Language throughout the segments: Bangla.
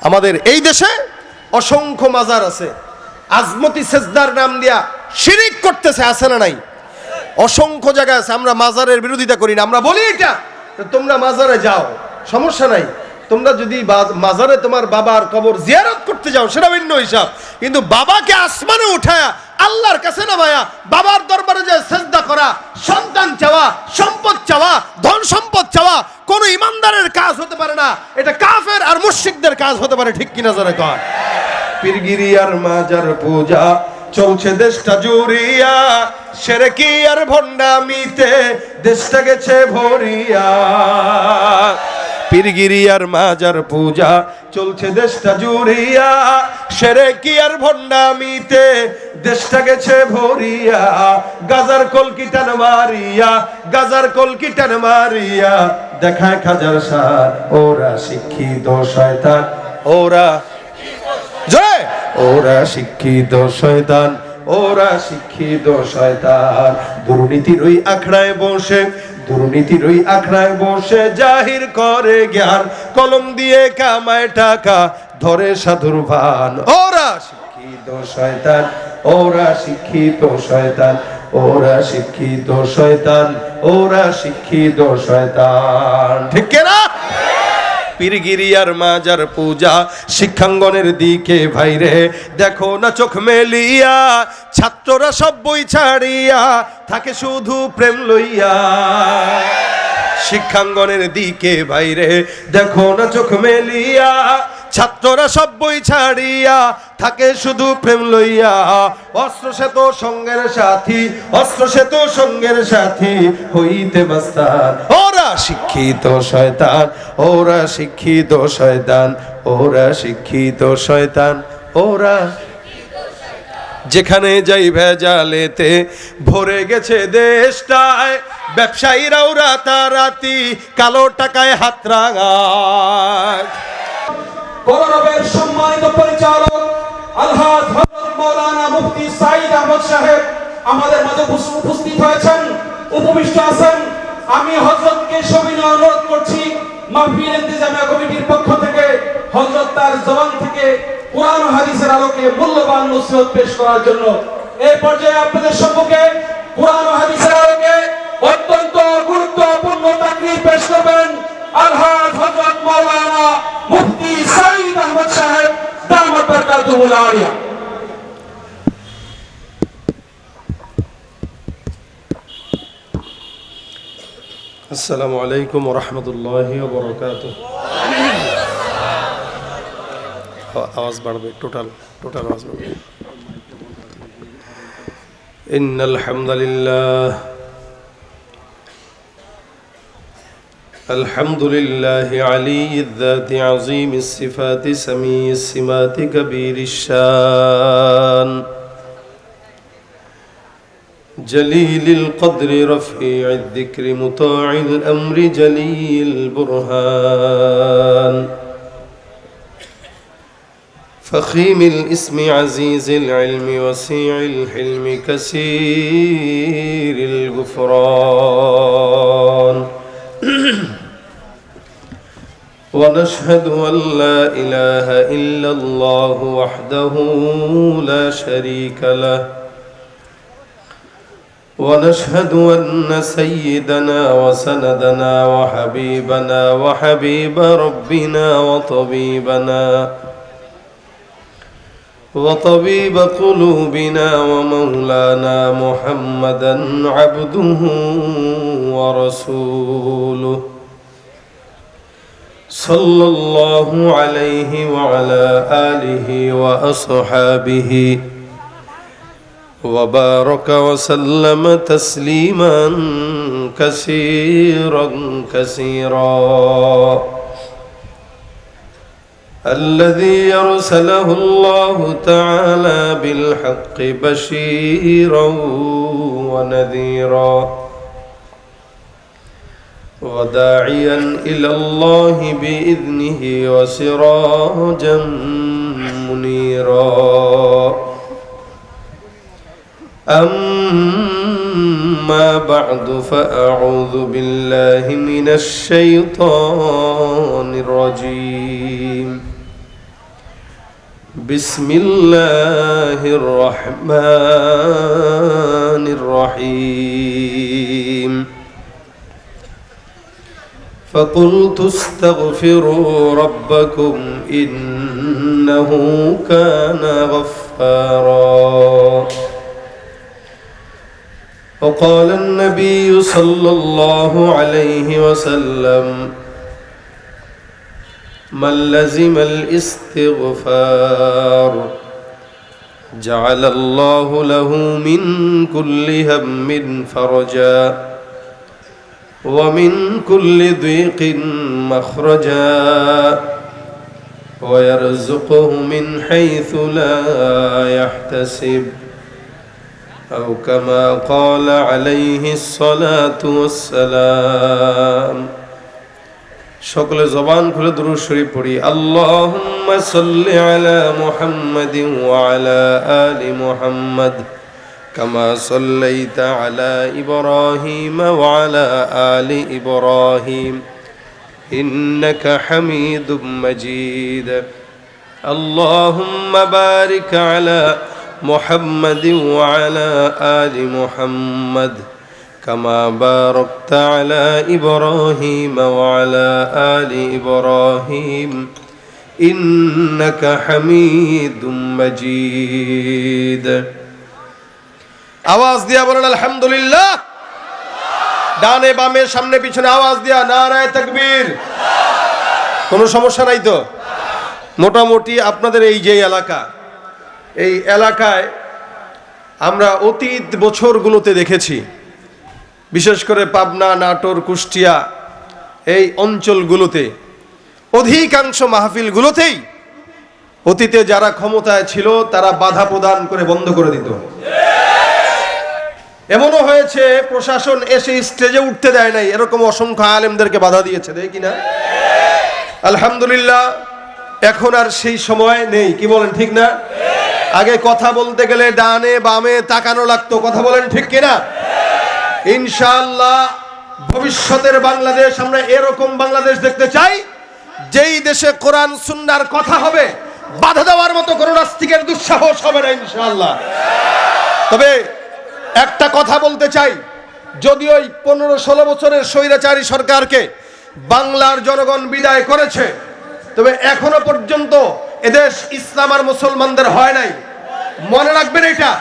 আমাদের এই দেশে অসংখ্য মাজার আছে, আজমতি সেজদার নাম দিয়া শিরিক করতেছে, আছে না নাই? অসংখ্য জায়গা আছে। আমরা মাজারের বিরোধিতা করি না, আমরা বলি এটা তোমরা মাজারে যাও, সমস্যা নাই। তোমরা যদি মাজারে তোমার বাবার কবর জিয়ারত করতে যাও সেটা ভিন্ন হিসাব, কিন্তু বাবাকে আসমানে উঠায়া আল্লাহর কাছে নামায়া বাবার দরবারে যে সেজদা করা, সন্তান চাওয়া, সম্পদ চাওয়া, ধন সম্পদ চাওয়া কোন ইমানদারের কাজ হতে পারে না। এটা কাফের আর মুশরিকদের কাজ হতে পারে, ঠিক কিনা জোরে কর। পীরগিরি আর মাজার পূজা চলছে দেশটা জুড়িয়া, শিরকি আর ভণ্ডামিতে দেশটা গেছে ভরিয়া। পীরগিরি আর মাজার পূজা চলছে দেশটা জুড়িয়া, শিরকি আর ভণ্ডামিতে দেশটা গেছে ভরিয়া। গাজার কলকিটান মারিয়া, গাজার কলকিটান মারিয়া দেখায় খাজার সার। ওরা শিক্ষিত শয়তান, ওরা জয়, ওরা শিক্ষিত শয়তান, ওরা শিক্ষিত শয়তান। দুর্নীতির ওই আখড়ায় বসে, দুর্নীতির ওই আখড়ায় বসে জাহির করে জ্ঞান, কলম দিয়ে কামায় টাকা ধরে সাধুর ভান। ওরা শিক্ষিত শয়তান, ওরা শিক্ষিত শয়তান, ওরা শিক্ষিত শয়তান, ওরা শিক্ষিত শয়তান। ঠিক না? পীরগিরি আর মাজার পূজা শিক্ষাঙ্গনের দিকে ভাইরে দেখো না চোখ মেলিয়া, ছাত্ররা সব বই ছাড়িয়া থাকে শুধু প্রেম লইয়া। শিক্ষাঙ্গনের দিকে ভাইরে দেখো না চোখ মেলিয়া, ছাত্ররা সব বই ছাড়িয়া থাকে শুধু প্রেম লইয়া। অস্ত্র সে তো সঙ্গের সাথী, অস্ত্র সে তো সঙ্গের সাথী হইতে মাস্তান। ওরা শিক্ষিত শয়তান, ওরা শিক্ষিত শয়তান, ওরা শিক্ষিত শয়তান, ওরা। যেখানে যাই ভেজালেতে ভরে গেছে দেশটায়, ব্যবসায়ীরাও রাতারাতি কালো টাকায় হাত রাঙায়। গৌরবের সম্মানিত পরিচালক আলহাজ হযরত মাওলানা মুফতি সাঈদ আহমদ সাহেব আমাদের মাঝে উপস্থিত হয়েছেন, উপবিষ্ট আছেন। আমি হযরতকে সবিনয় অনুরোধ করছি মাহফিল ইন্তেজামিয়া কমিটির পক্ষ থেকে হযরত তার জবান থেকে কোরআন ও হাদিসের আলোকে মূল্যবান নসিহত পেশ করার জন্য। এই পর্যায়ে আপনাদের সম্মুখে কোরআন ও হাদিসের আলোকে অত্যন্ত গুরুত্বপূর্ণ তাকরীর পেশ করবেন আলহাজ হযরত মাওলানা মুফতি সাঈদ আহমদ সাহেব দামাত বরকাতুহুল আলিয়া। আসসালামু আলাইকুম ওয়া রাহমাতুল্লাহি ওয়া বারাকাতুহু। আওয়াজ বাড়বে, টোটাল আওয়াজ বাড়বে। ইন্নাল হামদুলিল্লাহ, الحمد لله علي الذات عظيم الصفات سميع السمات كبير الشان جليل القدر رفيع الذكر مطاع الأمر جليل البرهان فخيم الاسم عزيز العلم وسيع الحلم كثير الغفران ونشهد أن لا إله إلا الله وحده لا شريك له ونشهد أن سيدنا وسندنا وحبيبنا وحبيب ربنا وطبيب قلوبنا ومولانا محمدا عبده ورسوله صلى الله عليه وعلى آله وأصحابه وبارك وسلم تسليما كثيرا الذي أرسله الله تعالى بالحق بشيرا ونذيرا وداعيا إلى الله بإذنه وسراجا منيرا أما بعد فأعوذ بالله من الشيطان الرجيم بسم الله الرحمن الرحيم فقلت استغفروا ربكم إنه كان غفارا وقال النبي صلى الله عليه وسلم من لزم الاستغفار جعل الله له من كل هم فرجا ومن كل ضيق مخرجا ويرزقه من حيث لا يحتسب أو كما قال عليه الصلاة والسلام সকলে জবান খুলে দুরূদ শরীফ পড়ি আল্লাহুম্মা সাল্লি আলা মুহাম্মাদিন ওয়া আলা আলি মুহাম্মাদ কামা সাল্লাইতা আলা ইব্রাহিম ওয়া আলা আলি ইব্রাহিম ইন্নাকা হামিদুম মাজিদ আল্লাহুম্মা বারিক আলা মুহাম্মাদিন ওয়া আলা আলি মুহাম্মাদ كما باركت على إبراهيم وعلى آل إبراهيم إنك حميد مجيد আওয়াজ দিয়া বলেন আলহামদুলিল্লাহ ডানে বামে সামনে পিছনে আওয়াজ দিয়া নারায়ে তাকবীর কোনো সমস্যা নাই তো মোটামুটি আপনাদের এই যে এলাকা এই এলাকায় আমরা অতীত বছরগুলোতে দেখেছি বিশেষ করে পাবনা নাটোর কুষ্টিয়া এই অঞ্চলগুলোতে অধিকাংশ মাহফিলগুলোতেই অতীতে যারা ক্ষমতায় ছিল তারা বাধা প্রদান করে বন্ধ করে দিত এমনও হয়েছে প্রশাসন এসে স্টেজে উঠতে দেয় নাই এরকম অসংখ্য আলেমদেরকে বাধা দিয়েছে দেয় কিনা আলহামদুলিল্লাহ এখন আর সেই সময় নেই কি বলেন ঠিক না আগে কথা বলতে গেলে ডানে বামে তাকানো লাগতো কথা বলেন ঠিক কিনা ইনশাআল্লাহ ভবিষ্যতের বাংলাদেশ আমরা এরকম বাংলাদেশ দেখতে চাই যেই দেশে কোরআন সুন্নাহর কথা হবে বাধা দেওয়ার মতো কোনো নাস্তিকের দুঃসাহস হবে না ইনশাআল্লাহ তবে একটা কথা বলতে চাই যদি ওই 15-16 বছরের স্বৈরাচারী সরকারকে বাংলার জনগণ বিদায় করেছে তবে এখনো পর্যন্ত এদেশ ইসলাম আর মুসলমানদের হয় নাই মনে রাখবেন এটা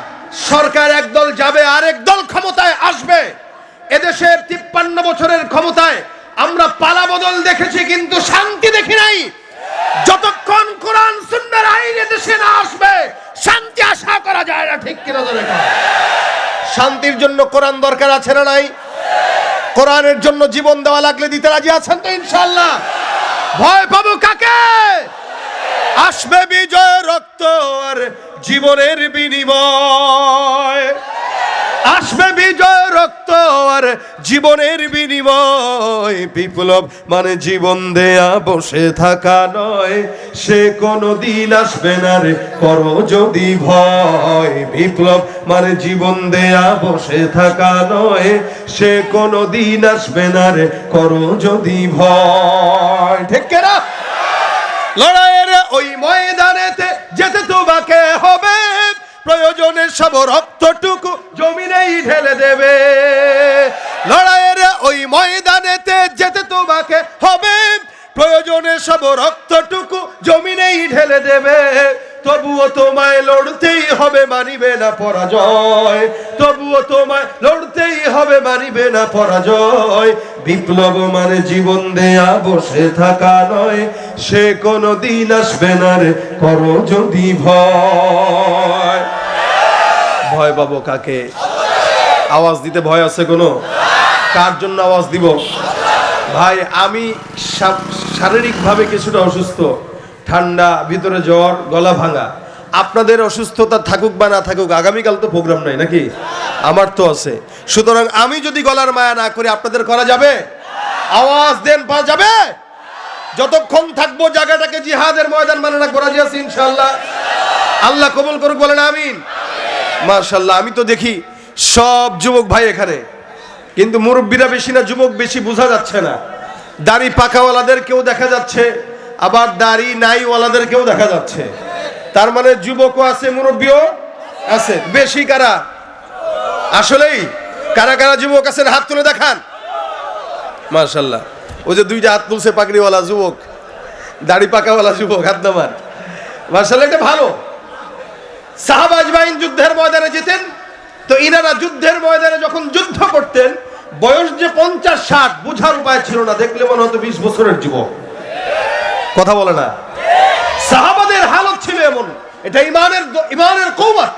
সরকার একদল যাবে আর একদল ক্ষমতায় আসবে এদেশে 53 বছরের ক্ষমতায় আমরা পালাবদল দেখেছি কিন্তু শান্তি দেখি নাই যতক্ষণ কোরআন সুন্নাহর আইন এদেশে না আসবে শান্তি আশা করা যায় না ঠিক কিনা ধরে শান্তির জন্য কোরআন দরকার আছে না নাই কোরআনের জন্য জীবন দেওয়া লাগলে দিতে রাজি আছেন তো ইনশাআল্লাহ ভয় পাবো কাকে আসবে বিজয় রক্ত আর জীবনের বিনিময় আসবে বিজয় রক্ত আর জীবনের বিনিময় বিপ্লব মানে জীবন দেয়া বসে থাকা নয় সে কোনদিন আসবে না রে করো যদি ভয় বিপ্লব মানে জীবন দেয়া বসে থাকা নয় সে কোনদিন আসবে না রে করো যদি ভয় ঠিক কিনা লড়াইয়ের ওই ময়দানেতে যেতে তোমাকে হবে প্রয়োজনে সব রক্তটুকু জমিনেই ঢেলে দেবে লড়াইয়ের ওই ময়দানেতে যেতে তোমাকে হবে প্রয়োজনে সব রক্তটুকু জমিনেই ঢেলে দেবে তবুও তোমায় লড়তেই হবে মানিবে না পরাজয় তবুও তোমায় লড়তেই হবে মানিবে না পরাজয় বিপ্লব মানে জীবন দেয়া বসে থাকা নয় সে কোনদিন আসবে না রে করো যদি ভয় ভয় পাবো কাকে আওয়াজ দিতে ভয় আছে কোনো কার জন্য আওয়াজ দিব ভাই আমি শারীরিকভাবে কিছুটা অসুস্থ ঠান্ডা ভিতরে জ্বর গলা ভাঙা আপনাদের অসুস্থতা থাকুক বা না থাকুক আগামীকাল তো প্রোগ্রাম নাই নাকি আমার তো আছে সুতরাং আমি যদি গলার মায়া না করি আপনাদের করা যাবে আওয়াজ দেন পাওয়া যাবে যতক্ষণ থাকবো জায়গাটাকে জিহাদের ময়দান মানে রাখবো রাজি আছি ইনশাআল্লাহ আল্লাহ কবুল করুক বলেন আমিন মাশাআল্লাহ আমি তো দেখি সব যুবক ভাই এখানে কিন্তু মুরব্বীরা বেশি না যুবক বেশি বোঝা যাচ্ছে না দাড়ি পাকাওয়ালাদের কেউ দেখা যাচ্ছে আবার দাড়ি নাইওয়ালাদের কেউ দেখা যাচ্ছে তার মানে যুবকও আছে, মুরব্বীও আছে। বেশি কারা? আসলেই কারা কারা যুবক আছেন হাত তুলে দেখান। মাশাআল্লাহ, ওই যে দুইটা হাত তুলছে পাগড়িওয়ালা যুবক, দাড়ি পাকাওয়ালা যুবক, হাত নামান। মাশাআল্লাহ, এটা ভালো। সাহাবা আজমাইন যুদ্ধের ময়দানে যেতেন, তো ইনারা যুদ্ধের ময়দানে যখন যুদ্ধ করতেন, বয়স যে 50-60 বোঝার উপায় ছিল না, দেখলে মনে হতো 20 বছরের যুবক। কথা বলে না? সাহাবাদের হালত ছিল এমন। এটা ইমানের কওয়াত।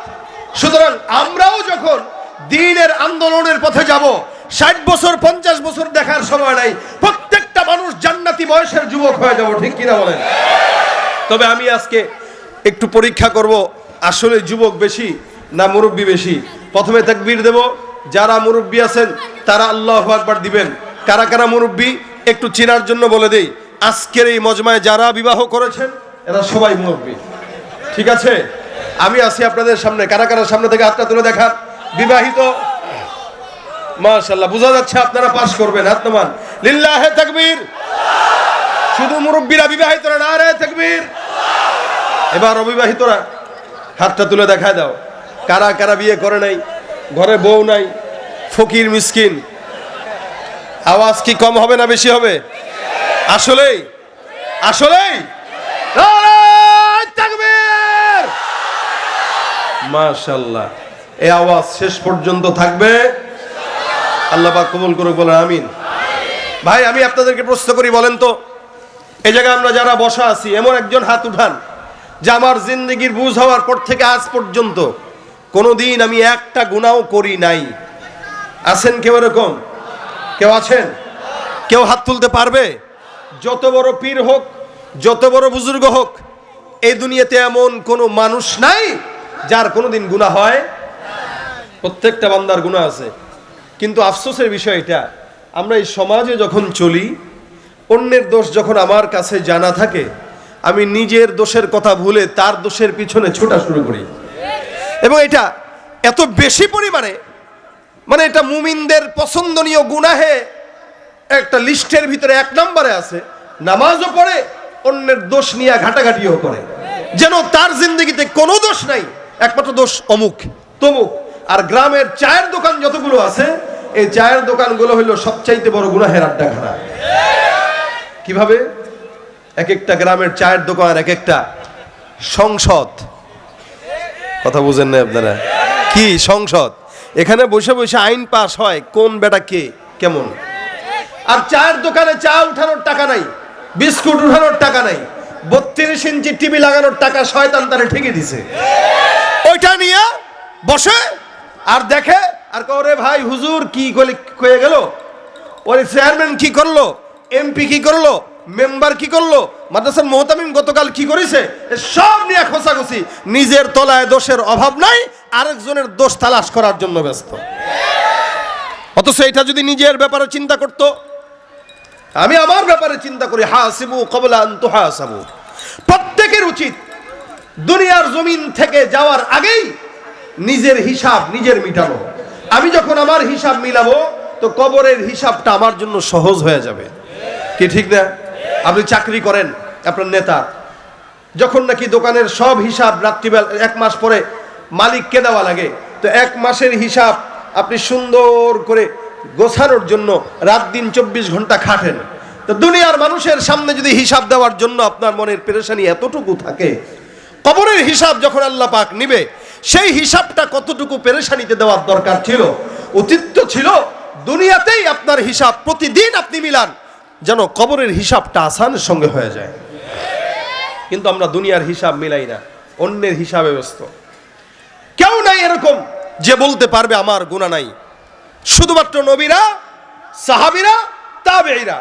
সুতরাং আমরাও যখন দ্বীনের আন্দোলনের পথে যাব, 60 বছর 50 বছর দেখার সময় নাই, প্রত্যেকটা মানুষ জান্নাতি বয়সের যুবক হয়ে যাব, ঠিক কিনা বলেন? তবে আমি আজকে একটু পরীক্ষা করব, আসলে যুবক বেশি না মুরব্বী বেশি। প্রথমে তাকবীর দেব, যারা মুরব্বী আছেন তারা আল্লাহু আকবার দিবেন। কারা কারা মুরব্বী একটু চেনার জন্য বলে দেই, আজকের এই মজমায় যারা বিবাহ করেছেন এরা সবাই মুরব্বী, ঠিক আছে? আমি আছি আপনাদের সামনে, কারা কারা সামনে থেকে হাতটা তুলে দেখান। বিবাহিত, মাশাআল্লাহ, বোঝা যাচ্ছে আপনারা পাস করবেন। হাত নামান, লিল্লাহে তাকবীর। শুধু মুরব্বীরা, বিবাহিতরা নারে তাকবীর। এবার অবিবাহিতরা হাতটা তুলে দেখায় দাও। কারা কারা বিয়ে করে নাই, ঘরে বউ নাই, ফকির মিসকিন? আওয়াজ কি কম হবে না বেশি হবে? আসলেই আসলেই নারে তাকবীর। মাশাআল্লাহ, এই আওয়াজ শেষ পর্যন্ত থাকবে, আল্লাহ পাক কবুল করুক, বলেন আমিন। ভাই, আমি আপনাদেরকে প্রশ্ন করি, বলেন তো, এই জায়গায় আমরা যারা বসা আছি, এমন একজন হাত উঠান যে আমার জিন্দেগির বুঝ হওয়ার পর থেকে আজ পর্যন্ত কোনোদিন আমি একটা গুনাহ করি নাই। আছেন কেউ এরকম? কেউ আছেন? কেউ হাত তুলতে পারবে? যত বড় পীর হোক, যত বড় বুজুর্গ হোক, এই দুনিয়াতে এমন কোনো মানুষ নাই যার কোনোদিন গুনাহ হয়। প্রত্যেকটা বান্দার গুনাহ আছে। কিন্তু আফসোসের বিষয় এটা, আমরা এই সমাজে যখন চলি, অন্যের দোষ যখন আমার কাছে জানা থাকে, আমি নিজের দোষের কথা ভুলে তার দোষের পিছনে ছোটা শুরু করি। এবং এটা এত বেশি পরিমাণে, মানে এটা মুমিনদের পছন্দনীয় গুনাহে একটা লিস্টের ভিতরে 1 নম্বরে আছে। নামাজও পড়ে, অন্যের দোষ নিয়ে ঘাটাঘাটিও করে, যেন তার জিন্দগিতে কোনো দোষ নাই, একমাত্র দোষ অমুক তমুক। আর গ্রামের চায়ের দোকান যতগুলো আছে, এই চায়ের দোকানগুলো হলো সবচাইতে বড় গুনাহের আড্ডাখানা। কিভাবে? এক একটা গ্রামের চায়ের দোকান এক একটা সংসদ। কথা বুঝেন না আপনারা? কি সংসদ? এখানে বসে বসে আইন পাস হয়, কোন বেটা কে কেমন। আর চায়ের দোকানে চা উঠানোর টাকা নাই, বিস্কুট উঠানোর টাকা নাই, 32 ইঞ্চি টিভি লাগানোর টাকা শয়তান তারে ঠিকই দিছে। ওইটা নিয়ে বসে আর দেখে আর করে, ভাই হুজুর কি কয়ে গেল, ওই চেয়ারম্যান কি করলো, এমপি কি করলো, মেম্বার কি করলো, মাদ্রাসার মুহতামিম গতকাল কি করেছে, সব নিয়ে খোঁচাখুচি। নিজের তলায় দোষের অভাব নাই, আরেকজনের দোষ তালাশ করার জন্য ব্যস্ত। অথচ এটা যদি নিজের ব্যাপারে চিন্তা করতো, আমি আমার ব্যাপারে চিন্তা করি, হাসিবু ক্বাবলা আন তুহাসাবু। প্রত্যেকের উচিত দুনিয়ার জমিন থেকে যাওয়ার আগেই নিজের হিসাব নিজের মিটানো। আমি যখন আমার হিসাব মিলাবো, তো কবরের হিসাবটা আমার জন্য সহজ হয়ে যাবে। কি ঠিক না? আপনি চাকরি করেন, আপনার নেতা যখন নাকি দোকানের সব হিসাব রাত্রিবেলা 1 মাস পরে মালিককে দেওয়া লাগে, তো 1 মাসের হিসাব আপনি সুন্দর করে গোছানোর জন্য রাত দিন 24 ঘন্টা খাটেন। তো দুনিয়ার মানুষের সামনে যদি হিসাব দেওয়ার জন্য আপনার মনের পেরেশানি এতটুকু থাকে, কবরের হিসাব যখন আল্লাহ পাক নিবে, সেই হিসাবটা কতটুকু পেরেশানিতে দেওয়ার দরকার ছিল, উচিত ছিল দুনিয়াতেই আপনার হিসাব প্রতিদিন আপনি মিলান, যেন কবরের হিসাবটা আসানের সঙ্গে হয়ে যায়। কিন্তু আমরা দুনিয়ার হিসাব মিলাই না, অন্যের হিসাবে ব্যস্ত। কেউ নাই এরকম যে বলতে পারবে আমার গুনাহ নাই। শুধুমাত্র নবীরা, সাহাবীরা, তাবেঈরা,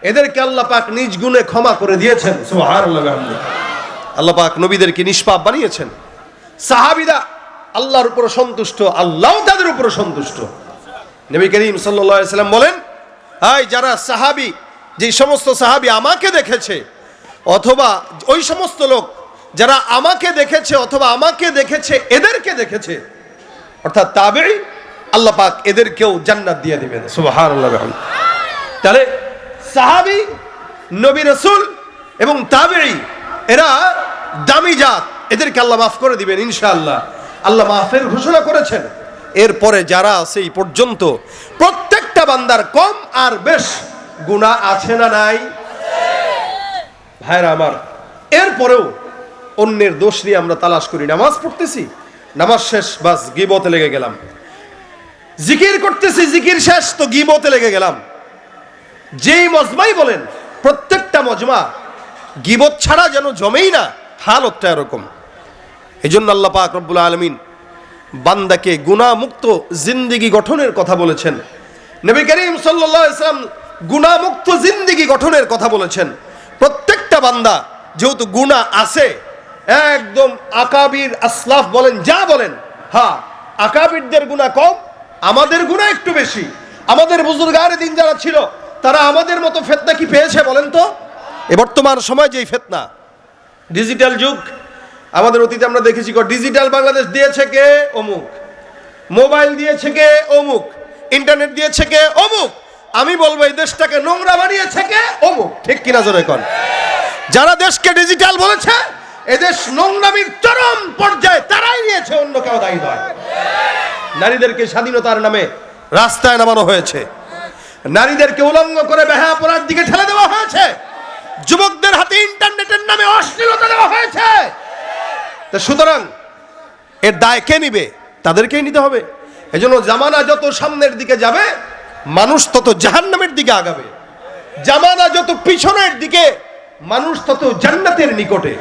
এদেরকে আল্লাহ পাক নিজ গুণে ক্ষমা করে দিয়েছেন। সুবহানাল্লাহ, আল্লাহ পাক নবীদেরকে নিষ্পাপ বানিয়েছেন। সাহাবীরা আল্লাহর উপর সন্তুষ্ট, আল্লাহ তাদের উপর সন্তুষ্ট। নবী করিম সাল্লাল্লাহু আলাইহি সাল্লাম বলেন, হাই যারা সাহাবী, যে সমস্ত সাহাবী আমাকে দেখেছে, অথবা ওই সমস্ত লোক যারা আমাকে দেখেছে অথবা আমাকে দেখেছে এদেরকে দেখেছে, অর্থাৎ তাবেঈ, আল্লাহ পাক এদেরকেও জান্নাত দিয়ে দিবেন। সুবহানাল্লাহ। তাহলে সাহাবী, নবী রাসূল এবং তাবেঈ এরা দামি জাত, এদেরকে আল্লাহ মাফ করে দিবেন ইনশাআল্লাহ। আল্লাহ মাফের ঘোষণা করেছেন। এরপরে যারা আছে এই পর্যন্ত প্রত্যেকটা বান্দার কম আর বেশ গুনাহ আছে না নাই? ভাইরা আমার, এরপরেও অন্যের দোষ নিয়ে আমরা তালাশ করি। নামাজ পড়তেছি, নামাজ শেষ, বাস গীবতে লেগে গেলাম। জিকির করতেছি, জিকির শেষ, তো গীবতে লেগে গেলাম। যেই মজমাই বলেন, প্রত্যেকটা মজমা গীবত ছাড়া যেন জমেই না, হালতটা এরকম। এই জন্য আল্লাহ পাক রব্বুল আলামিন বান্দাকে গুনাহমুক্ত জিন্দেগি গঠনের কথা বলেছেন। নবী করিম সাল্লাল্লাহু আলাইহি ওয়াসাল্লাম গুনাহমুক্ত জিন্দেগি গঠনের কথা বলেছেন। প্রত্যেকটা বান্দা যেহেতু গুনাহ আছে, একদম আকাবির আসলাফ বলেন যা বলেন, হ্যাঁ আকাবিরদের গুনাহ কম, আমাদের গুনাহ একটু বেশি। আমাদের বুজুর্গারে দিন যারা ছিল তারা আমাদের মতো ফিতনা কি পেয়েছে বলেন তো? এ বর্তমান সময় যেই ফিতনা, ডিজিটাল যুগ, আমাদের অতীতে আমরা দেখেছি ডিজিটাল বাংলাদেশ দিয়েছে কে? অমুক। মোবাইল দিয়েছে কে? অমুক। ইন্টারনেট দিয়েছে কে? অমুক। আমি বলবো এই দেশটাকে নোংরা বানিয়েছে কে? অমুক। ঠিক কিনা জোরে কোন? যারা দেশকে ডিজিটাল বলেছে, এদেশ নোংরামির চরম পর্যায়ে তারাই নিয়েছে, অন্য কেউ দায়ী নয়। নারীদেরকে স্বাধীনতার নামে রাস্তায় নামানো হয়েছে, নারীদেরকে উলঙ্গ করে বেহায়াপনার দিকে ঠেলে দেওয়া হয়েছে, যুবকদের হাতে ইন্টারনেটের নামে অশ্লীলতা দেওয়া হয়েছে। তো সুতরাং এর দায় কে নিবে? তাদেরকেই নিতে হবে। এজন্য জামানা যত সামনের দিকে যাবে, মানুষ তত জাহান্নামের দিকে আগাবে। জামানা যত পিছনের দিকে, মানুষ তত জান্নাতের নিকটে।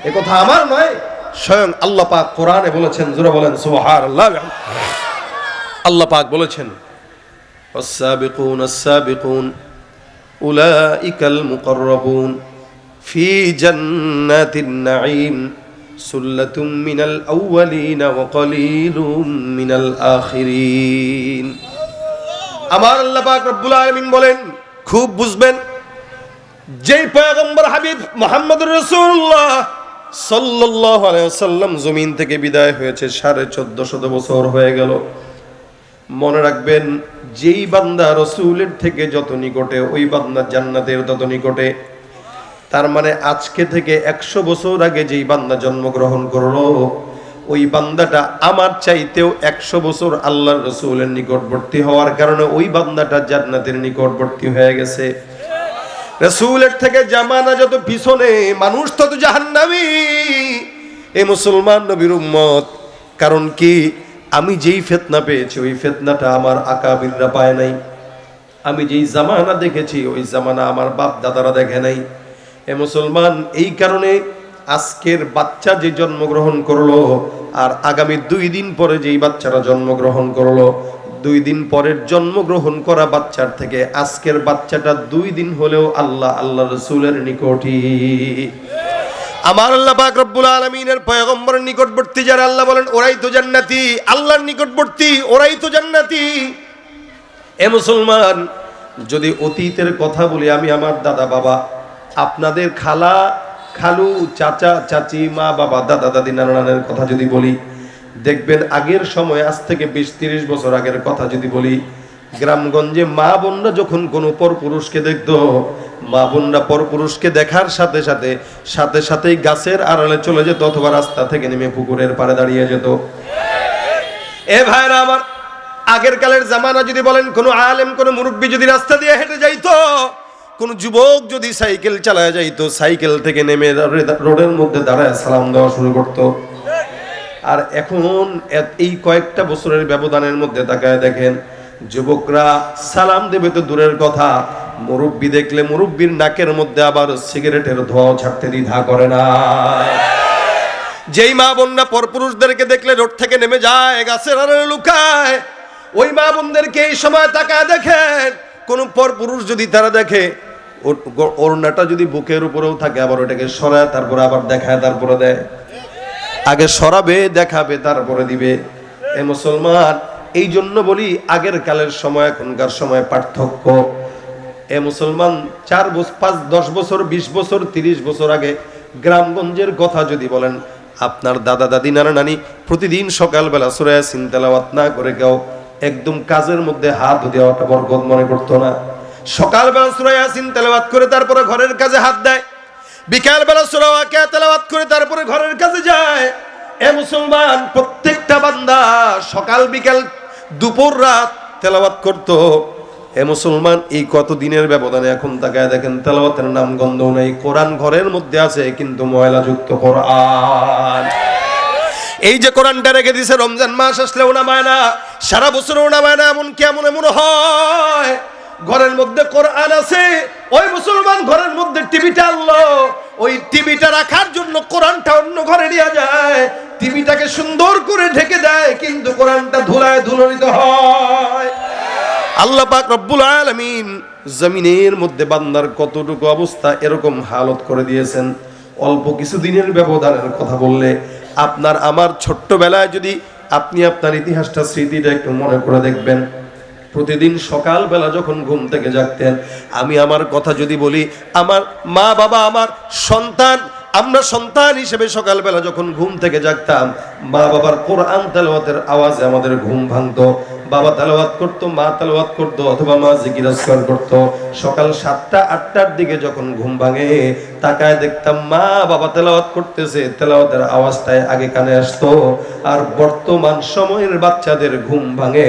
এ কথা আমার নয়, স্বয়ং আল্লাহ পাক কোরআনে বলেছেন। জোরে বলেন সুবহানাল্লাহ। আল্লাহ পাক বলেছেন, والسابقون السابقون أولئك المقربون في جنات النعيم سلة من الأولين وقليل من الآخرين। আমার আল্লাহ পাক রব্বুল আলামিন বলেন, খুব বুঝবেন, যেই পয়গম্বর হাবিব মুহাম্মদুর রাসূলুল্লাহ সাল্লাল্লাহু আলাইহি ওয়াসাল্লাম জমিন থেকে বিদায় হয়েছে 1450 বছর হয়ে গেল। মনে রাখবেন, যেই বান্দা রসুলের থেকে যত নিকটে, ওই বান্দা জান্নাতের তত নিকটে। তার মানে আজকে থেকে 100 বছর আগে যেই বান্দা জন্মগ্রহণ করলো, ওই বান্দাটা আমার চাইতেও 100 বছর আল্লাহর রসুলের নিকটবর্তী হওয়ার কারণে ওই বান্দাটা জান্নাতের নিকটবর্তী হয়ে গেছে। রসুলের থেকে জামানা যত পিছনে, মানুষ তত জাহান্নামী। এ মুসলমান নবীর উম্মত। কারণ কি? আমি যেই ফিতনা পেয়েছি, ওই ফিতনাটা আমার আকাবিররা পায় নাই। আমি যেই জামানা দেখেছি, ওই জামানা আমার বাপ দাদারা দেখে নাই। এ মুসলমান, এই কারণে আজকের বাচ্চা যে জন্মগ্রহণ করলো, আর আগামী 2 দিন পরে যেই বাচ্চারা জন্মগ্রহণ করলো, 2 দিন পরের জন্মগ্রহণ করা বাচ্চার থেকে আজকের বাচ্চাটা 2 দিন হলেও আল্লাহ রসুলের নিকটই। আমার আল্লাহ পাক রব্বুল আলামিনের পয়গম্বরের নিকটবর্তী যারা, আল্লাহ বলেন ওরাই তো জান্নাতি। আল্লাহর নিকটবর্তী ওরাই তো জান্নাতি। এ মুসলমান, যদি অতীতের কথা বলি, আমি আমার দাদা বাবা, আপনাদের খালা খালু, চাচা চাচি, মা বাবা, দাদা দাদি, নানা নানের কথা যদি বলি, দেখবেন আগের সময়, আজ থেকে 20-30 বছর আগের কথা যদি বলি, গ্রামগঞ্জে মা বোনরা যখন কোনো পরপুরুষকে দেখতো, মা বোনরা পরপুরুষকে দেখার সাথে সাথেই গাছের আড়ালে চলে যেত, অথবা রাস্তা থেকে নেমে পুকুরের পাড়ে দাঁড়িয়ে যেত। এ ভাইরা আমার, আগের কালের জামানা যদি বলেন, কোন আলেম, কোন মুরব্বী যদি রাস্তা দিয়ে হেঁটে যাইতো, কোন যুবক যদি সাইকেল চালায় যাইতো, সাইকেল থেকে নেমে রোডের মধ্যে দাঁড়ায় সালাম দেওয়া শুরু করতো। আর এখন এই কয়েকটা বছরের ব্যবধানের মধ্যে তাকায় দেখেন, যুবকরা সালাম দেবে তো দূরের কথা, মুরব্বী দেখলে মুরব্বীর নাকের মধ্যে আবার সিগারেটের ধোঁয়া ছাড়তে দ্বিধা করে না। যেই মা বোনরা পরপুরুষদেরকে দেখলে রোড থেকে নেমে যায়, গাছের আড়ালে লুকায়, ওই মা বোনদেরকে এই সময় তাকায় দেখেন, কোন পরপুরুষ যদি তারা দেখে, ওড়নাটা যদি বুকের উপরেও থাকে, আবার ওটাকে সরায়, তারপরে আবার দেখায়, তারপরে দেয়। আগে সরাবে, দেখাবে, তারপরে দিবে। এ মুসলমান, এই জন্য বলি, আগের কালের সময় এখনকার সময় পার্থক্য। এ মুসলমান, 4 বছর, 5, 10 বছর, 20 বছর, 30 বছর আগে গ্রামগঞ্জের কথা যদি বলেন, আপনার দাদা দাদি, নানা নানি প্রতিদিন সকালবেলা সূরা ইয়াসিন তেলাওয়াত না করে কেউ একদম কাজের মধ্যে হাত দেওয়াটা বরকত মনে করতো না। সকালবেলা সূরা ইয়াসিন তেলাওয়াত করে তারপরে ঘরের কাজে হাত দেয়। বিকাল বেলা সূরা ওয়াকিয়া তেলাওয়াত করে তারপরে ঘরের কাছে যায়। এ মুসলমান, প্রত্যেকটা বান্দা সকাল বিকাল দুপুর রাত তেলাওয়াত করতো। এ মুসলমান, এই কত দিনের ব্যবধানে এখন তাকায় দেখেন তেলাওয়াতের নাম গন্ধ নাই। কোরআন ঘরের মধ্যে আছে কিন্তু ময়লাযুক্ত কোরআন। এই যে কোরআনটা রেখে দিয়েছে, রমজান মাস আসলে নামায় না, সারা বছর নামায় না, এমন হয় ঘরের মধ্যে কোরআন আছে, ওই মুসলমান ঘরের মধ্যে টিভিটা আনলো, ওই টিভিটা রাখার জন্য কোরআনটা অন্য ঘরে নিয়ে যায়, টিভিটাকে সুন্দর করে ঢেকে দেয়, কিন্তু কোরআনটা ধুলায় ধুলোড়িত হয়। আল্লাহ পাক রব্বুল আলামিন জমিনের মধ্যে বান্দার কতটুকু অবস্থা এরকম হালত করে দিয়েছেন। অল্প কিছু দিনের ব্যবধানের কথা বললে, আপনার আমার ছোট্টবেলায় যদি আপনি আপনার ইতিহাসটা, স্মৃতিটা একটু মনে করে দেখবেন, প্রতিদিন সকালবেলা যখন ঘুম থেকে জাগতেন, আমি আমার কথা যদি বলি, আমার মা বাবা, আমার সন্তান, আমরা সন্তান হিসেবে সকালবেলা যখন ঘুম থেকে জাগতাম, মা বাবার কোরআন তেলাওয়াতের আওয়াজে আমাদের ঘুম ভাঙতো। বাবা তেলাওয়াত করতো, মা তেলাওয়াত করতো, অথবা মা জিকির আজকার করতো। সকাল 7টা 8টার দিকে যখন ঘুম ভাঙে, তাকায় দেখতাম মা বাবা তেলাওয়াত করতেছে, তেলাওয়াতের আওয়াজটাই আগে কানে আসতো। আর বর্তমান সময়ের বাচ্চাদের ঘুম ভাঙে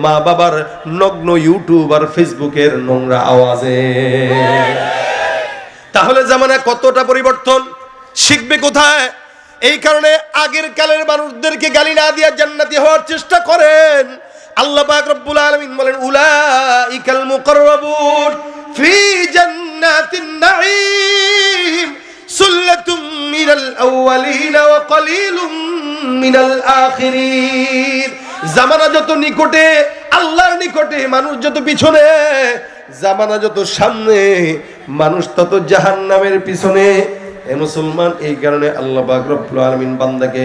মা বাবার নগ্ন ইউটিউব আর ফেসবুকের নোংরা আওয়াজে। তাহলে জামানা কতটা পরিবর্তন, শিখবে কোথায়? এই কারণে আগের কালের মানুষদেরকে গালি না দিয়ে জান্নাতি হওয়ার চেষ্টা করেন। আল্লাহ পাক রব্বুল আলামিন বলেন, উলাইকাল মুকাররাবুন ফি জান্নাতিন নাঈম সুল্লাতুম মিনাল আউয়ালিন ওয়া কলিলুম মিনাল আখিরিন। জামানা যত নিকটে আল্লাহর নিকটে, মানুষ যত পিছনে, জামানা যত সামনে, মানুষ তত জাহান্নামের পিছনে। এ মুসলমান, এই কারণে আল্লাহ পাক রব্বুল আলামিন বান্দাকে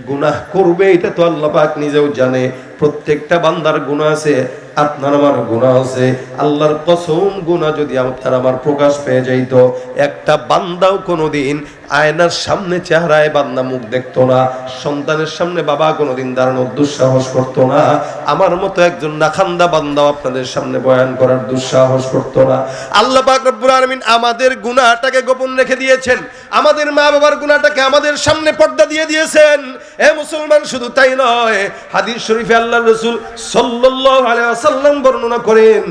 গুনাহ করবে এটা তো আল্লাহ পাক নিজেও জানে। প্রত্যেকটা বান্দার গুনাহ আছে, আপনার আমার গুনাহ আছে। আল্লাহর কসম, গুনাহ যদি আপনার আমার প্রকাশ পেয়ে যাইত, একটা বান্দাও কোনোদিন আয়নার সামনে চেহারায় বান্দা মুখ দেখতো না, সন্তানের সামনে বাবা কোনোদিন দাঁড়ানোর দুঃসাহস করতো না, আমার মতো একজন নাখান্দা বান্দাও আপনাদের সামনে বয়ান করার দুঃসাহস করতো না। আল্লাহ পাক রব্বুল আলামিন আমাদের গুনাহটাকে গোপন রেখে দিয়েছেন, আমাদের মা বাবার গুনাহটাকে আমাদের সামনে পর্দা দিয়ে দিয়েছেন। এ মুসলমান, শুধু তাই নয়, হাদিস শরীফে আল্লাহর রাসূল সাল্লাল্লাহু আলাইহি ওয়াসাল্লাম বর্ণনা করেন,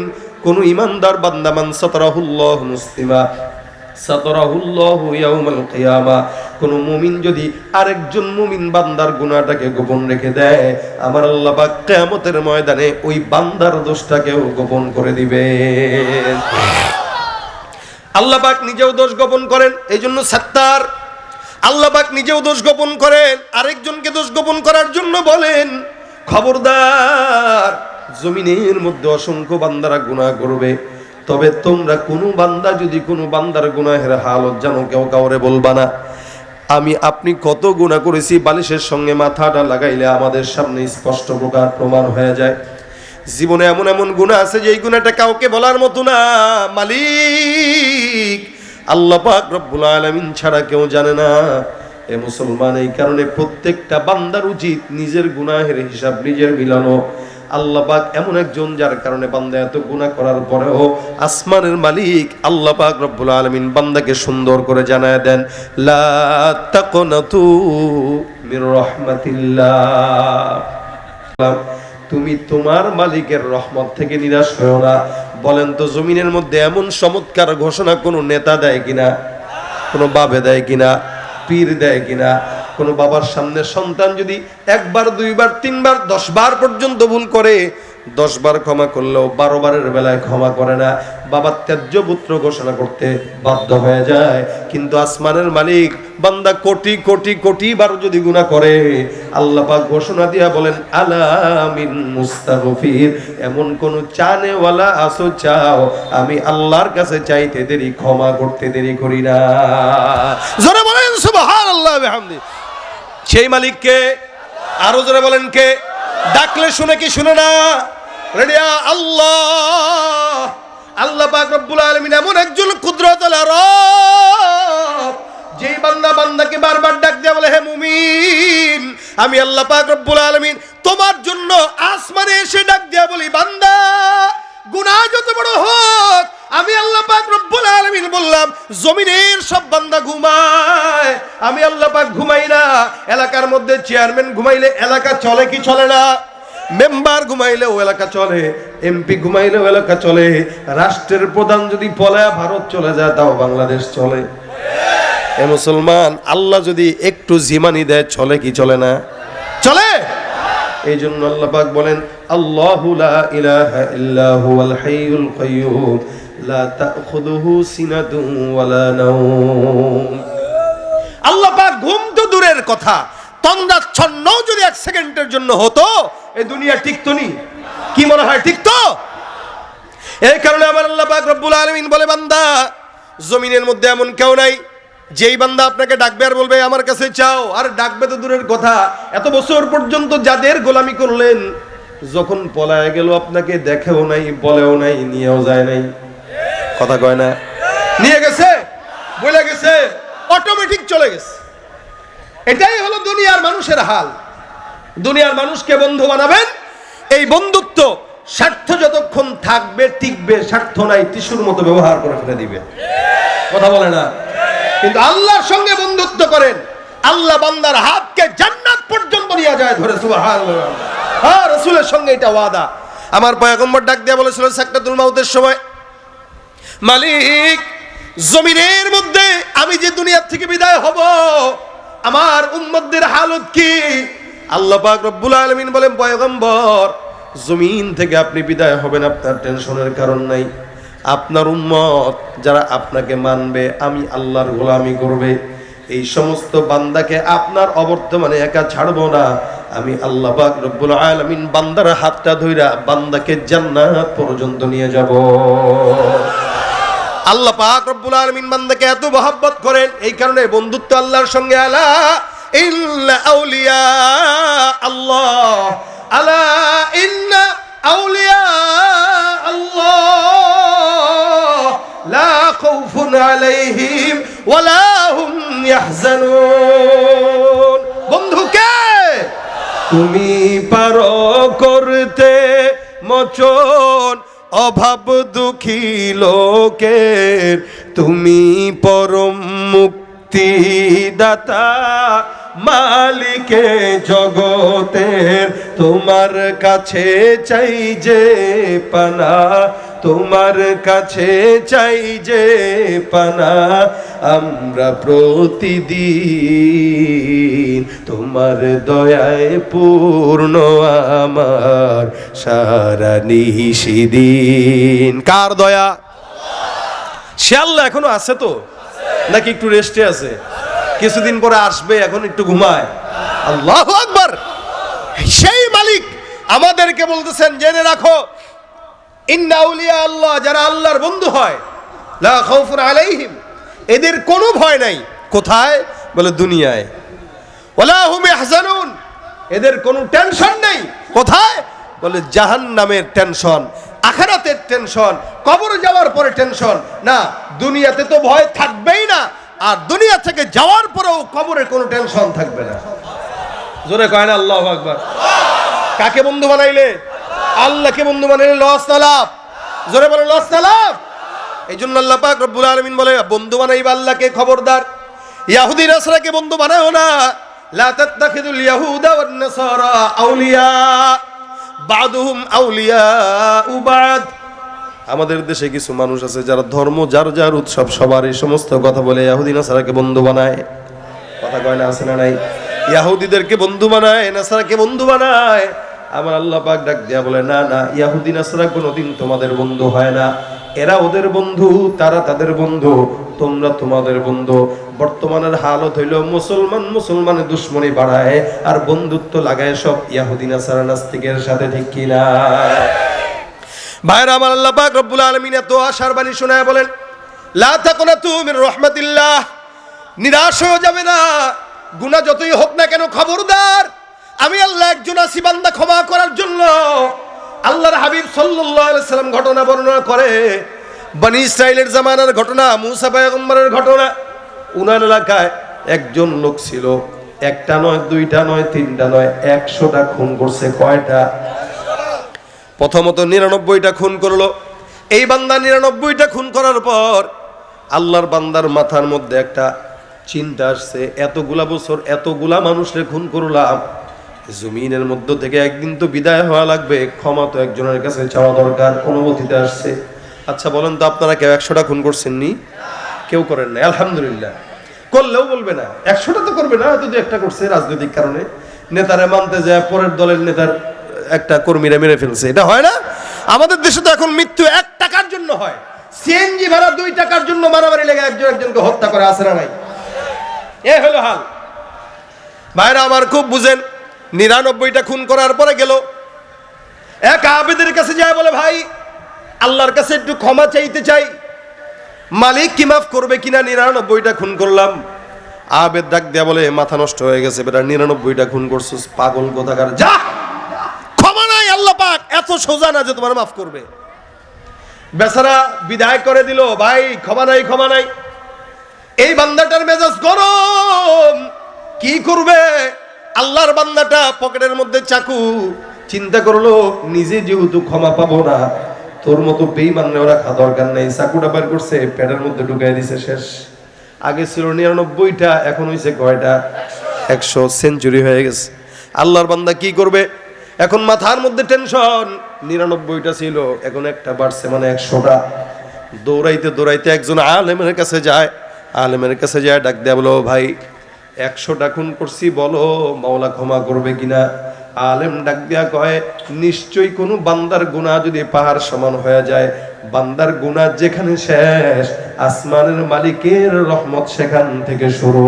কোন ঈমানদার বান্দা মান সাতারাহুল্লাহু মুসলিমা সাতারাহুল্লাহু ইয়াউমাল কিয়ামা, কোন মুমিন যদি আরেকজন মুমিন বান্দার গুনাহটাকে গোপন রেখে দেয়, আমার আল্লাহ পাক কিয়ামতের ময়দানে ওই বান্দার দোষটাকেও গোপন করে দিবেন। আল্লাহ পাক নিজেও দোষ গোপন করেন, এইজন্য সাত্তার। আল্লাহ পাক নিজেও দোষ গোপন করেন, আরেকজনকে দোষ গোপন করার জন্য বলেন, খবরদার, জমিনের মধ্যে অসংখ্য বান্দারা গুনাহ করবে, তবে তোমরা কোনো বান্দা যদি কোনো বান্দার গুনাহের হালত জানো, কেউ কাউরে বলবা না। আমি আপনি কত গুনাহ করেছি, বালিশের সঙ্গে মাথাটা লাগাইলে আমাদের সামনে স্পষ্ট প্রমাণ হয়ে যায়। জীবনে এমন এমন গুনাহ আছে যে এই গুনাহটা কাউকে বলার মতো না, মালিক আল্লাহ পাক রব্বুল আলামিন ছাড়া কেউ জানে না। এ মুসলমান, এই কারণে প্রত্যেকটা বান্দার উচিত নিজের গুনাহের হিসাব নিজের মিলানো। আল্লাহ পাক এমন একজন যার কারণে বান্দা এত গুনাহ করার পরেও আসমানের মালিক আল্লাহ পাক রব্বুল আলামিন বান্দাকে সুন্দর করে জানায় দেন, লা তাকনাতু মির রাহমাতিল্লাহ, তুমি তোমার মালিকের রহমত থেকে নিরাশ হও না। বলেন তো, জমিনের মধ্যে এমন চমৎকার ঘোষণা কোনো নেতা দেয় কিনা, কোনো বাবে দেয় কিনা, পীর দেয় কিনা? কোনো বাবার সামনে সন্তান যদি 1 বার 2 বার 3 বার 10 বার পর্যন্ত ভুল করে, 10 বার ক্ষমা করলেও 12 বারের বেলায় ক্ষমা করে না, বাবা ত্যায্য পুত্র ঘোষণা করতে বাধ্য হয়ে যায়। কিন্তু আসমানের মালিক বান্দা কোটি কোটি কোটি বার যদি গুনাহ করে, আল্লাহ পাক ঘোষণা দিয়া বলেন, আলা মিন মুস্তাগফির, এমন কোন চানেওয়ালা আসো চাও, আমি আল্লাহর কাছে চাইতে দেরি, ক্ষমা করতে দেরি করি না। জোরে বলেন সুবহানাল্লাহ ওয়া বিহামদি। সেই মালিককে আরো জোরে বলেন কে? ডাকলে শুনে কি শুনে না? রেডিয়া আল্লাহ। আল্লাহ পাক রব্বুল আলামিন এমন একজন কুদরতুল রব, যেই বান্দা বান্দাকে বারবার ডাক দেয়া বলে, হে মুমিন, আমি আল্লাহ পাক রব্বুল আলামিন তোমার জন্য আসমানে এসে ডাক দেয়া বলি, বান্দা গুনাহ যত বড় হোক, আমি আল্লাহ পাক রব্বুল আলামিন আলামিন বললাম জমিনের সব বান্দা ঘুমায়, আমি আল্লাহ পাক ঘুমাই না। এলাকার মধ্যে চেয়ারম্যান ঘুমাইলে এলাকা চলে কি চলে না? মেম্বার ঘুমাইলেও এলাকা চলে, এমপি ঘুমাইলেও এলাকা চলে। রাষ্ট্রের প্রধান যদি পলায়া ভারত চলে যায় তাও বাংলাদেশ চলে। এ মুসলমান, আল্লাহ যদি একটু জিমানি দেয় চলে কি চলে না? চলে। এই জন্য আল্লাহ পাক বলেন আল্লাহু লা ইলাহা ইল্লা হুয়াল হাইয়ুল কাইয়্যুম লা তাখুযুহু সিনাতুন ওয়ালা নাওম। আল্লাহ পাক ঘুম তো দূরের কথা, তন্দ্রাচ্ছন্ন যদি এক সেকেন্ডের জন্য হতো এই দুনিয়া টিকতো নি? কি মনে হয় টিকতো? এই কারণে আমার আল্লাহ পাক রব্বুল আলামিন বলে, বান্দা জমিনের মধ্যে এমন কেউ নাই যেই বান্দা আপনাকে ডাকবে আর বলবে আমার কাছে চাও। আর ডাকবে তো দূরের কথা, এত বছর পর্যন্ত যাদের গোলামি করলেন, যখন পলায় গেল আপনাকে দেখেও নাই, বলেও নাই, নিয়েও যায় নাই। কথা কয় না? নিয়ে গেছে, বলে গেছে, অটোমেটিক চলে গেছে। এটাই হলো দুনিয়ার মানুষের হাল। দুনিয়ার মানুষকে বন্ধু বানাবেন, এই বন্ধুত্ব স্বার্থ যতক্ষণ থাকবে টিকবে, স্বার্থ নাই টিস্যুর মতো ব্যবহার করে ফেলে দিবে। কথা বলে না? কিন্তু আল্লাহর সঙ্গে বন্ধুত্ব করেন, আল্লাহ বান্দার হাতকে জান্নাত পর্যন্ত নিয়ে যায় ধরে। সুবহানাল্লাহ। হ্যাঁ, রাসূলের সঙ্গে এটা ওয়াদা। আমার পয়গম্বর ডাক দিয়ে বলেছিল সাকরাতুল মাউতের সময়, মালিক জমিনের মধ্যে আমি যে দুনিয়া থেকে বিদায় হব, আমার উম্মতদের হালত কি? আল্লাহ পাক রব্বুল আলামিন বলেন, পয়গম্বর জমিন থেকে আপনি বিদায় হবেন, আপনার টেনশনের কারণ নাই। আপনার উম্মত যারা আপনাকে মানবে, আমি আল্লাহর গোলামি করবে, এই সমস্ত বান্দাকে আপনার অবর্তমানে একা ছাড়বো না। আমি আল্লাহ পাক রব্বুল আলামিন বান্দার হাতটা ধইরা বান্দাকে জান্নাত পর্যন্ত নিয়ে যাব। আল্লাহ পাক রব্বুল আলামিন বান্দাকে এত মহব্বত করেন, এই কারণে বন্ধুত্ব আল্লাহর সঙ্গে। আলা ইন্না আউলিয়া আল্লাহ, আলা ইন্না আউলিয়া আল্লাহ লা খাউফুন আলাইহিম ওয়ালা হুম ইয়াহজানুন। বন্ধুকে তুমি পারো করতে মোচন অভাব দুঃখী লোকের, তুমি পরম মুক্তিদাতা মালিকে জগতের। তোমার কাছে চাই যে পানা, তোমার কাছে চাই যে পানা, আমরা প্রতিদিন তোমার দয়ায় পূর্ণ আমার সারা নিশিদিন। কার দয়া? সে আল্লাহ এখনো আছে তো, নাকি একটু রেস্টে আছে? কিছুদিন পরে আসবে, এখন একটু ঘুমায়। আল্লাহু আকবার। সেই মালিক আমাদেরকে বলতেছেন, জেনে রাখো ইন্না আউলিয়া আল্লাহ, যারা আল্লাহর বন্ধু হয়, লা খাউফুন আলাইহিম, এদের কোনো ভয় নাই। কোথায়? বলে দুনিয়ায়। ওয়ালা হুম ইয়াহজানুন, এদের কোনো টেনশন নেই। কোথায়? বলে জাহান্নামের টেনশন, আখিরাতের টেনশন, কবরে যাওয়ার পরে টেনশন না। দুনিয়াতে তো ভয় থাকবেই না, আর দুনিয়া থেকে যাওয়ার পরেও কবরে কোনো টেনশন থাকবে না। জোরে কয় না আল্লাহু আকবার। কাকে বন্ধু বানাইলে? আল্লাহকে বন্ধু বানাইলে লস না লাভ? জোরে বলে লস না লাভ? এই জন্য আল্লাহ পাক রব্বুল আলামিন বলে, বন্ধু বানাইবা আল্লাহকে, খবরদার ইহুদি নাসরাকে বন্ধু বানাও না। লা তাত্তাখিদুল ইয়াহুদা ওয়ান নাসারা আউলিয়া বাদুহুম আউলিয়া বাদ। আমাদের দেশে কিছু মানুষ আছে যারা ধর্ম যার যার উৎসব সবার এই সমস্ত কথা বলে ইহুদি নাসারাকে বন্ধু বানায়। কথা কয় না? আছে না নাই? ইহুদিদেরকে বন্ধু বানায়, নাসারাকে বন্ধু বানায়। আমার আল্লাহ পাক ডাক দিয়া বলে, না না, ইহুদি নাসারা কোনোদিন তোমাদের বন্ধু হয় না। এরা ওদের বন্ধু, তারা তাদের বন্ধু, তোমরা তোমাদের বন্ধু। বর্তমানের হালত হইল মুসলমান মুসলমানের দুশ্মনী বাড়ায় আর বন্ধুত্ব লাগায় সব ইহুদি নাসারা নাস্তিকের সাথে। ঠিক কিনা ভাইরা আমার? আল্লাহ পাক রব্বুল আলামিন এত আশার বাণী শোনায় বলেন, লা তাকুনাতু মির রাহমাতিল্লাহ, নিরাশ হয়ে যাবে না। গুনাহ যতই হোক না কেন, খবরদার, আমি আল্লাহ একজন আছি বান্দা ক্ষমা করার জন্য। আল্লাহর হাবিব সাল্লাল্লাহু আলাইহি সাল্লাম ঘটনা বর্ণনা করে, বনি ইসরাইলের জামানার ঘটনা, মুসা পয়গম্বরের ঘটনা। উনার এলাকায় একজন লোক ছিল, একটা নয়, দুইটা নয়, তিনটা নয়, 100টা খুন করছে। কয়টা? প্রথমত 99টা খুন করলো। এই বান্দা 99টা খুন করার পর আল্লাহর বান্দার মাথার মধ্যে একটা চিন্তা আসছে, এতগুলা বছর এতগুলা মানুষরে খুন করলাম, জমিনের মধ্য থেকে একদিন তো বিদায় হওয়া লাগবে, ক্ষমা তো একজনের কাছে চাওয়া দরকার। অনুমতিতে আসছে। আচ্ছা বলেন তো, আপনারা কেউ 100টা খুন করছেননি? কেউ করেন না, আলহামদুলিল্লাহ। করলেও বলবে না, 100টা তো করবে না, হয়তো দু একটা করছে রাজনৈতিক কারণে, নেতারে মানতে যায় পরের দলের নেতার একটা কর্মীরা মেরে ফেলছে, এটা হয় না? আমাদের দেশে তো এখন মৃত্যু 1 টাকার জন্য হয়, সিএনজি ভাড়া 2 টাকার জন্য মারামারি লেগে একজন একজনকে হত্যা করে, আছে না নাই? এ হলো হাল। ভাইরা আমার খুব বুঝেন, 99টা খুন করার পরে গেল এক আবেদের কাছে যায়, বলে ভাই আল্লাহর কাছে একটু ক্ষমা চাইতে চাই, মালিক কি মাফ করবে কিনা, 99টা খুন করলাম। আবেদ ডাক দেয়া বলে, মাথা নষ্ট হয়ে গেছে বেটা, 99টা খুন করছিস, পাগল কোথাকার, যা, ক্ষমা নাই, আল্লাহ পাক এত সোজা না যে তোমার মাফ করবে। বেচারা বিদায় করে দিল, ভাই ক্ষমা নাই, ক্ষমা নাই। এই বান্দাটার মেজাজ গরম, কি করবে? আল্লাহর বান্দাটা পকেটের মধ্যে চাকু, চিন্তা করলো নিজে যেহেতু ক্ষমা পাবো না, তোর মতো বেঈমানরে রাখা দরকার নেই। চাকুটা বের করছে, পেটের মধ্যে ঢুকাই দিছে, শেষ। আগে ছিল 99টা, এখন হইছে কয়টা? 100, সেঞ্চুরি হয়ে গেছে। আল্লাহর বান্দা কি করবে? এখন মাথার মধ্যে টেনশন, 99টা ছিল, এখন একটা বাড়ছে, মানে 100টা। দৌড়াইতে দৌড়াইতে একজন আলেমের কাছে যায়, আলেমের কাছে যায় ডাক দেয়া, বলো ভাই 100টা খুন করছি, বলো মাওলা ক্ষমা করবে কিনা। আলেম ডাক দিয়া কয়, নিশ্চয়ই কোনো বান্দার গুনাহ যদি পাহাড় সমান হয়ে যায়, বান্দার গুনাহ যেখানে শেষ, আসমানের মালিকের রহমত সেখান থেকে শুরু।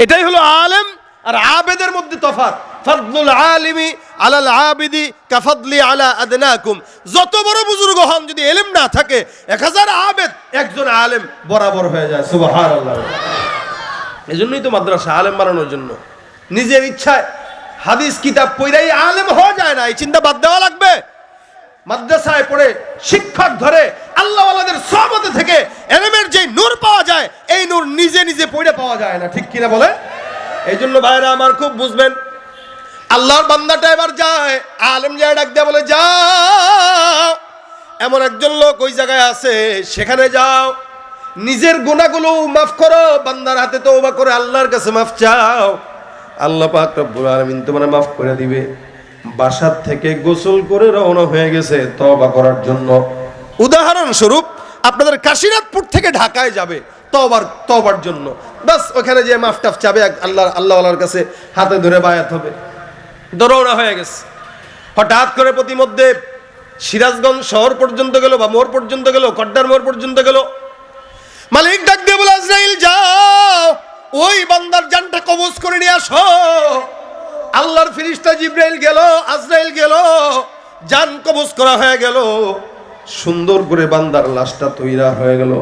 এটাই হলো আলেম আর আবেদের মধ্যে তফাৎ। ফাদলুল আলিমি আলাল আবিদি কাফাদলি আলা আদনাকুম। যত বড় বুজুর্গ হন, যদি ইলম না থাকে, 1000 আবেদ একজন আলেম বরাবর হয়ে যায়। সুবহানাল্লাহ। এজন্যই তো মাদ্রাসা, আলেম বানানোর জন্য। নিজের ইচ্ছায় হাদিস কিতাব পড়াই আলেম হওয়া যায় না, এই চিন্তা বাদ দেওয়া লাগবে। মাদ্রাসায় পড়ে শিক্ষক ধরে আল্লাহওয়ালাদের সহমতে থেকে ইলমের যে নূর পাওয়া যায়, এই নূর নিজে নিজে পড়ে পাওয়া যায় না, ঠিক কিনা বলে? এই জন্য ভাইরা আমার খুব বুঝবেন, আল্লাহর বান্দাটা এবার যায়, আলেম যায় ডাক দেয়া বলে, যাও এমন একজন লোক ওই জায়গায় আছে, সেখানে যাও, নিজের গুনাহগুলো মাফ করো, বান্দার হাতে তওবা করে আল্লাহর কাছে মাফ চাও, আল্লাহ পাক রব্বুল আলামিন তোমার মাফ করে দিবে। বাসার থেকে গোসল করে রওনা হয়ে গেছে তওবা করার জন্য। উদাহরণস্বরূপ আপনাদের কাশীনাথপুর থেকে ঢাকায় যাবে তওবার জন্য, বাস ওখানে যে মাফ টাফ চাবে, আল্লাহওয়ালার কাছে হাতে ধরে বায়াত হবে, রওনা হয়ে গেছে। হঠাৎ করে প্রতিমধ্যে সিরাজগঞ্জ শহর পর্যন্ত গেল, বা মোড় পর্যন্ত গেল, কড্ডার মোড় পর্যন্ত গেল। মালিক ডাক দিয়ে বলে, আজরাইল যাও, ওই বান্দার জানটা কবজ করে নিয়ে আসো। আল্লাহর ফেরেশতা জিবরাইল গেল, আজরাইল গেল, জান কবজ করা হয়ে গেল। সুন্দর করে বান্দার লাশটা তৈরা হয়ে গেল।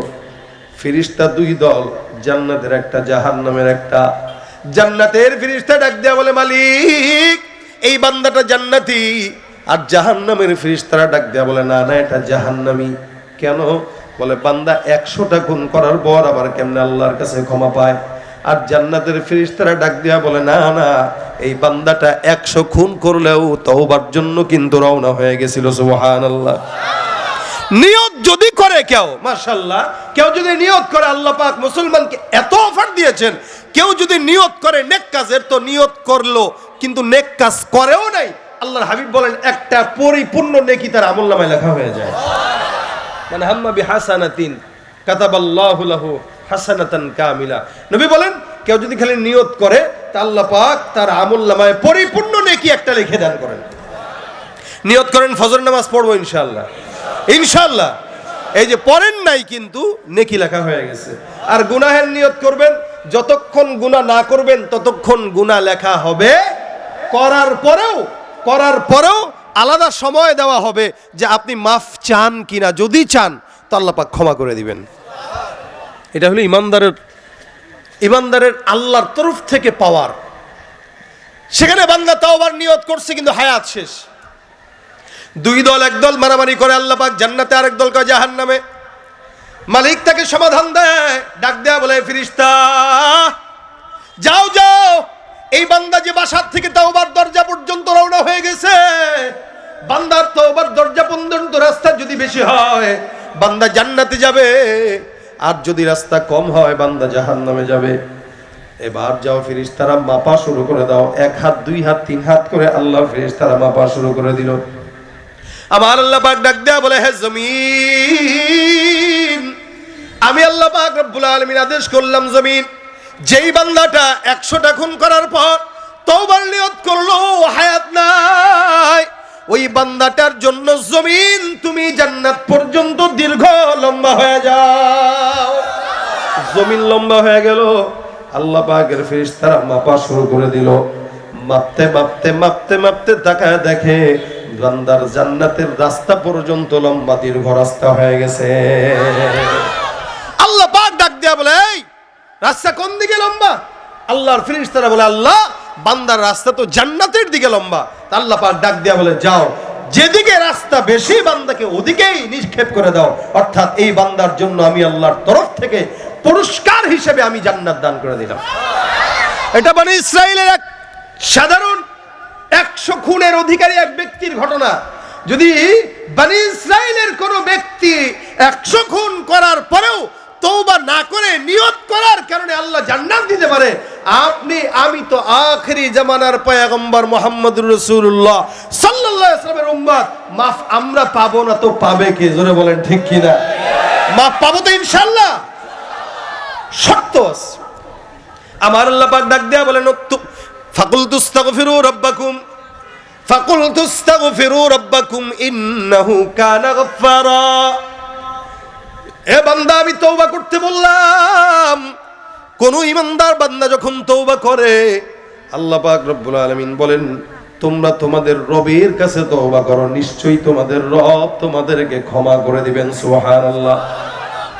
ফেরেশতা 2 দল, জান্নাতের একটা, জাহান্নামের একটা। জান্নাতের ফেরেশতা ডাক দেয়া বলে, মালিক এই বান্দাটা জান্নাতি। আর জাহান্নামের ফেরেশতারা ডাক দেয়া বলে, না না এটা জাহান্নামী। কেন? বলে বান্দা 100টা খুন করার পর আবার কেমনে আল্লাহর কাছে ক্ষমা পায়? আর জান্নাতের ফেরেশতারা ডাক দেয়া বলে, না না এই বান্দাটা 100 খুন করলেও তওবার জন্য কিন্তু রওনা হয়ে গেছিল। সুবহানাল্লাহ। নিয়ত যদি করে কেউ, মাশাআল্লাহ, কেউ যদি নিয়ত করে, আল্লাহ পাক মুসলমানকে এত অফার দিয়েছেন, কেউ যদি নিয়ত করে নেক কাজের, তো নিয়ত করলো কিন্তু নেক কাজ করেও নাই, আল্লাহর হাবিব বলেন একটা পরিপূর্ণ নেকি তার আমলনামায় লেখা হয়ে যায়। মানে হাম্মা বিহাসানাতিন কাতাবাল্লাহু লাহু হাসানাতান কামিলা। নবী বলেন কেউ যদি খালি নিয়ত করে, তা আল্লাহ পাক তার আমলনামায় পরিপূর্ণ নেকি একটা লিখে দান করেন। নিয়ত করেন ফজর নামাজ পড়বো ইনশাআল্লাহ, ইনশাআল্লাহ, এই যে পড়েন নাই কিন্তু নেকি লেখা হয়ে গেছে। আর গুনাহের নিয়ত করবেন, যতক্ষণ গুনাহ না করবেন ততক্ষণ গুনাহ লেখা হবে, করার পরেও আলাদা সময় দেওয়া হবে যে আপনি মাফ চান কিনা। যদি চান তো আল্লাহ পাক ক্ষমা করে দিবেন। এটা হলো ইমানদারের আল্লাহর তরফ থেকে পাওয়ার। সেখানে বান্দা তাওবার নিয়ত করছে কিন্তু হায়াত শেষ। 2 দল, এক দল মারামারি করে আল্লাহ পাক জান্নাতে, আরেক দল কয় জাহান্নামে। মালিক তাকে সমাধান দেয়, ডাক দেয়া বলে, ফেরেশতা যাও যাও, এই বান্দা যে বাসার থেকে তাওবার দরজা পর্যন্ত রওনা হয়ে গেছে, বান্দার তওবার দরজা পর্যন্ত রাস্তা যদি বেশি হয়, বান্দা জান্নাতে যাবে, আর যদি রাস্তা কম হয় বান্দা জাহান্নামে যাবে। এবার যাও ফেরেশতারা মাপা শুরু করে দাও। 1 হাত 2 হাত 3 হাত করে আল্লাহর ফেরেশতারা মাপা শুরু করে দিল। আমার আল্লাহ পাক ডাক দেয়া বলে, হে জমিন, আমি আল্লাহ পাক রব্বুল আলামিন আদেশ করলাম, জমিন যেই বান্দাটা 100টা খুন করার পর তওবার নিয়ত করলো, হায়াত নাই, ওই বান্দাটার জন্য জমিন তুমি জান্নাত পর্যন্ত দীর্ঘ লম্বা হয়ে যাও। জমিন লম্বা হয়ে গেল। আল্লাহ পাকের ফেরেশতারা মাপা শুরু করে দিল। মাপতে মাপতে মাপতে মাপতে তাকায় দেখে বান্দার জান্নাতের রাস্তা পর্যন্ত লম্বা দীর্ঘ রাস্তা হয়ে গেছে। আল্লাহ পাক ডাক দেয়া বলে, এই রাস্তা কোন দিকে লম্বা? আল্লাহর ফেরেশতারা বলে, আল্লাহ বান্দার রাস্তা তো জান্নাতের দিকে লম্বা। আল্লাহ পাক ডাক দেয়া বলে, যাও যেদিকে রাস্তা বেশি বান্দাকে ওদিকেই নিক্ষেপ করে দাও, অর্থাৎ এই বান্দার জন্য আমি আল্লাহর তরফ থেকে পুরস্কার হিসেবে আমি জান্নাত দান করে দিলাম। এটা বনি ইসরাইলের এক সাধারণ 100 খুনের অধিকারী এক ব্যক্তির ঘটনা। যদি বনি ইসরাইলের কোন ব্যক্তি 100 খুন করার পরেও তওবা না করে নিয়ত করার কারণে আল্লাহ জান্নাত দিতে পারে, আমি তো আখেরি জামানার পয়গম্বর মুহাম্মদুর রাসূলুল্লাহ সাল্লাল্লাহু আলাইহি ওয়াসাল্লামের উম্মত, মাফ আমরা পাবো না তো পাবে কে? জোরে বলেন ঠিক কি না? মাফ পাবো তো ইনশাআল্লাহ। শর্ত আছে। আমার আল্লাহ পাক ডাক দেয়া বলেন, ফাকুলতু আস্তাগফিরু রাব্বাকুম ইন্নাহু কানা গাফফারা। এ বান্দা, আমি তওবা করতে বললাম। কোন ইমানদার বান্দা যখন তওবা করে, আল্লাহ পাক রব্বুল আলামিন বলেন, তোমরা তোমাদের রবের কাছে তওবা করো, নিশ্চয়ই তোমাদের রব তোমাদেরকে ক্ষমা করে দিবেন। সুবহানাল্লাহ।